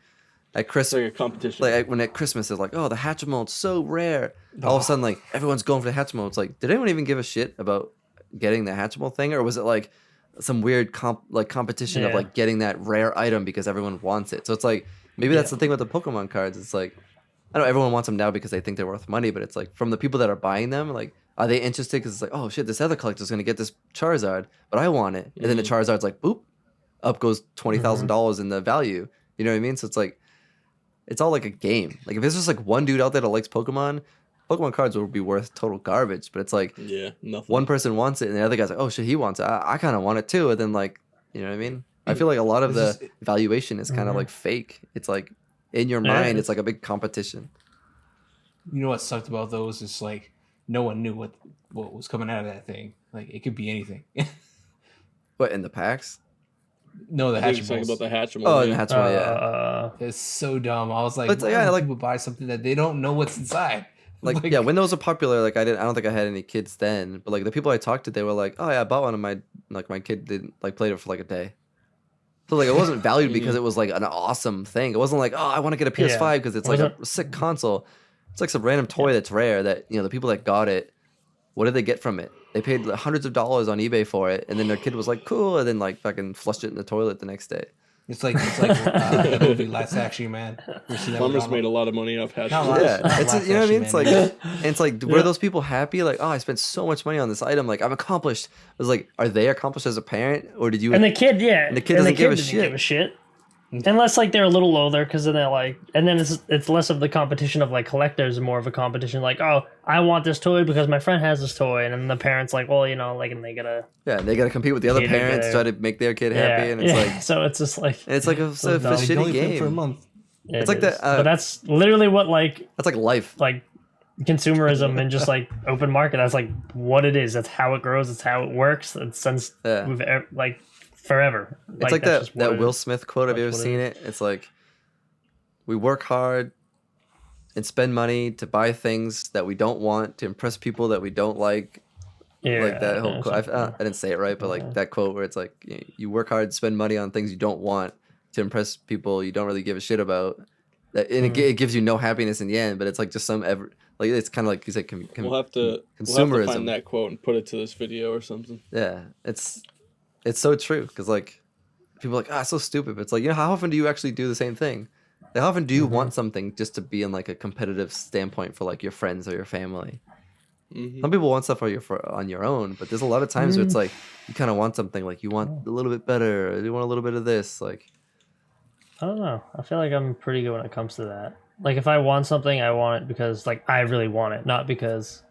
at It's Christmas, like a competition. like when at Christmas it's like, oh, the Hatchimals so rare. All of a sudden, like everyone's going for the Hatchimal. It's like, did anyone even give a shit about getting the Hatchimal thing, or was it like some weird competition of Yeah. like getting that rare item because everyone wants it? So it's like maybe that's the thing with the Pokemon cards. It's like I know everyone wants them now because they think they're worth money, but it's like from the people that are buying them, like are they interested? Because it's like, oh shit, this other collector's gonna get this Charizard, but I want it, and then the Charizard's like, boop, up goes $20,000 in the value. You know what I mean? So it's like. It's all like a game. Like if there's just like one dude out there that likes Pokemon cards would be worth total garbage. But it's like Yeah, nothing. one person wants it and the other guy's like, oh shit, he wants it. I kind of want it too. And then like, you know what I mean? I feel like a lot of This the valuation is kind of like fake. It's like in your Yeah, mind, it's like a big competition. You know what sucked about those is like no one knew what was coming out of that thing. Like it could be anything. But in the packs? No, the I think it's talking Hatchimals. about the Hatchimal. Oh, yeah. and that's why, yeah. It's so dumb. I was like, But it's why like, yeah, would like- people buy something that they don't know what's inside? Like yeah, when those were popular, like I don't think I had any kids then, but like the people I talked to, they were like, oh yeah, I bought one of my kid didn't like played it for like a day. So like it wasn't valued because it was like an awesome thing. It wasn't like, oh, I want to get a PS5 because it's like a sick console. It's like some random toy that's rare that the people that got it, what did they get from it? They paid hundreds of dollars on eBay for it, and then their kid was like, cool, and then like fucking flushed it in the toilet the next day. It's like the movie Last Action Man. You see that Plumbers with made a Arnold? lot of money off Not Hatchimal. Last- Yeah, not it's Last you know what I mean. Action It's like, Man. and it's like, were those people happy? Like, oh, I spent so much money on this item. Like, I'm accomplished. I was like, are they accomplished as a parent, or did you? And the kid, yeah, And the kid doesn't give a didn't shit. give a shit. Unless like they're a little older, because then they're like, and then it's less of the competition of like collectors, and more of a competition like, oh, I want this toy because my friend has this toy, and then the parents like, well, like, and they gotta, Yeah, they got to compete with the other Kid parents, together. try to make their kid happy, yeah, and it's yeah. like, So it's just like, and it's like a dumb. They shitty only played for a game. month. it's like that, but that's literally what like That's like life. consumerism and just like open market. That's like what it is. That's how it grows. That's how it works. It's since Yeah. we've like forever. It's like that's just what that it Will is. Smith quote. Have you ever That's what seen it it? It's like, we work hard and spend money to buy things that we don't want to impress people that we don't like. Yeah, Like that whole yeah, quote. something. I didn't say it right, but like that quote where it's like, you work hard, spend money on things you don't want to impress people you don't really give a shit about. That and it gives you no happiness in the end. But it's like just like it's kind of like you said, We'll have to consumerism. find that quote and put it to this video or something. Yeah, it's so true because like people are like, it's so stupid. But it's like, how often do you actually do the same thing? Like, how often do you want something just to be in like a competitive standpoint for like your friends or your family? Mm-hmm. Some people want stuff on your own, but there's a lot of times where it's like you kind of want something like you want a little bit better, or you want a little bit of this. Like, I don't know. I feel like I'm pretty good when it comes to that. Like if I want something, I want it because like I really want it, not because.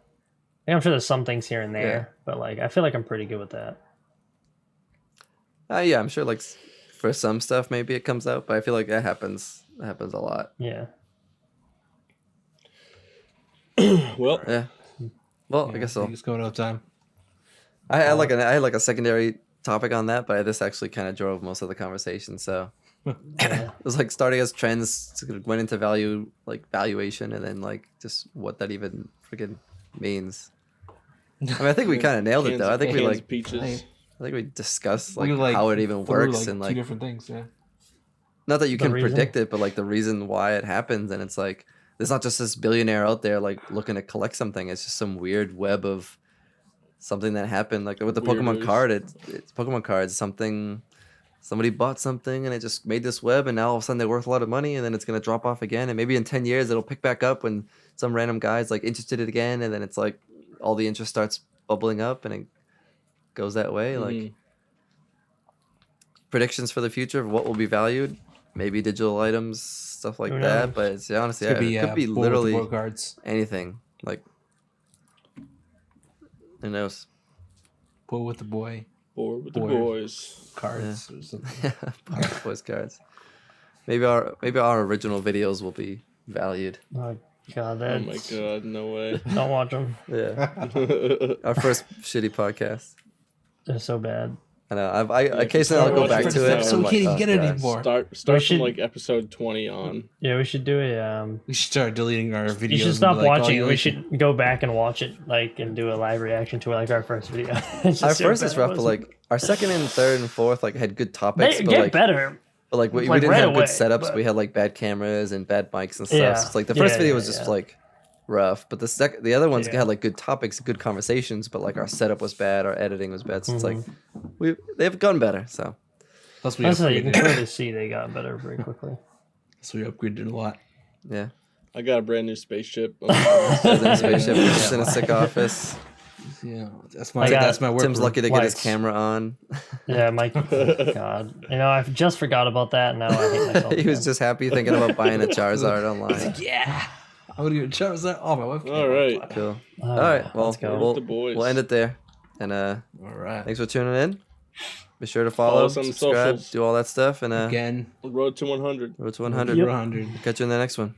I'm sure there's some things here and there, Yeah. but like I feel like I'm pretty good with that. yeah, I'm sure like for some stuff maybe it comes out, but I feel like that happens a lot. Yeah. Well, Yeah. Well, I guess so. It's going out time. I had like a secondary topic on that, but this actually kind of drove most of the conversation. So it was like starting as trends, went into valuation, and then like just what that even freaking means. I mean, I think we kind of nailed it though. I think we cans of peaches. I think we discussed We, how it even threw, works and two like different things. Yeah. not that you The can reason? predict it, but like the reason why it happens, and it's like there's not just this billionaire out there like looking to collect something. It's just some weird web of something that happened. Like with the Pokemon Weirdos. card, it's Pokemon cards. Somebody bought something and it just made this web, and now all of a sudden they're worth a lot of money, and then it's gonna drop off again, and maybe in 10 years it'll pick back up when some random guy's like interested in it again, and then it's like all the interest starts bubbling up, and it goes that way. Like Mhm. predictions for the future of what will be valued, maybe digital items, stuff like Who that. knows? But it's honestly, Could be, it could be Bull with the literally Board cards. anything. Like, who knows? Bull with the boy Bored with the Boy. boys. cards or something. Boys cards. Maybe our original videos will be valued. Oh god, Oh that's my god, no way. don't watch them. Yeah. Our first shitty podcast. They're so bad. I know. I occasionally I'll go back to it. So And we I'm can't even like, get oh, it gosh. anymore. Start should- from like episode 20 on. Yeah, we should do a We should start deleting our videos. You should and stop be like, watching oh, it. We should go back and watch it, like, and do a live reaction to like our first video. It's just Our so first bad is it rough, but was. like our second and third and fourth like had good topics, they but get like better. but like we like, didn't right have away, good setups. but- We had like bad cameras and bad mics and stuff. Yeah. So it's like the first Yeah, video yeah, was just yeah. like rough, but the other ones Yeah. had like good topics, good conversations, but like our setup was bad, our editing was bad. So it's like they've gotten better. So Plus we That's how you can upgraded. clearly see they got better very quickly. So we upgraded a lot. yeah. I got a brand new spaceship. Then spaceship is just in a sick office. Yeah, that's I got- my work. Tim's room. lucky to get his Lights. camera on. Yeah, Mike. God, I just forgot about that. And now I hate myself. He was again. just happy thinking about buying a Charizard online. Yeah, I'm gonna get Charizard. Oh, my wife. All right. Cool. Oh, All right. Well, let's go. we'll, The boys. we'll end it there. And All right. thanks for tuning in. Be sure to Follow follow, us on the subscribe, socials. do all that stuff, and Again, uh, Road to 100. road to 100. Yep. 100. Catch you in the next one.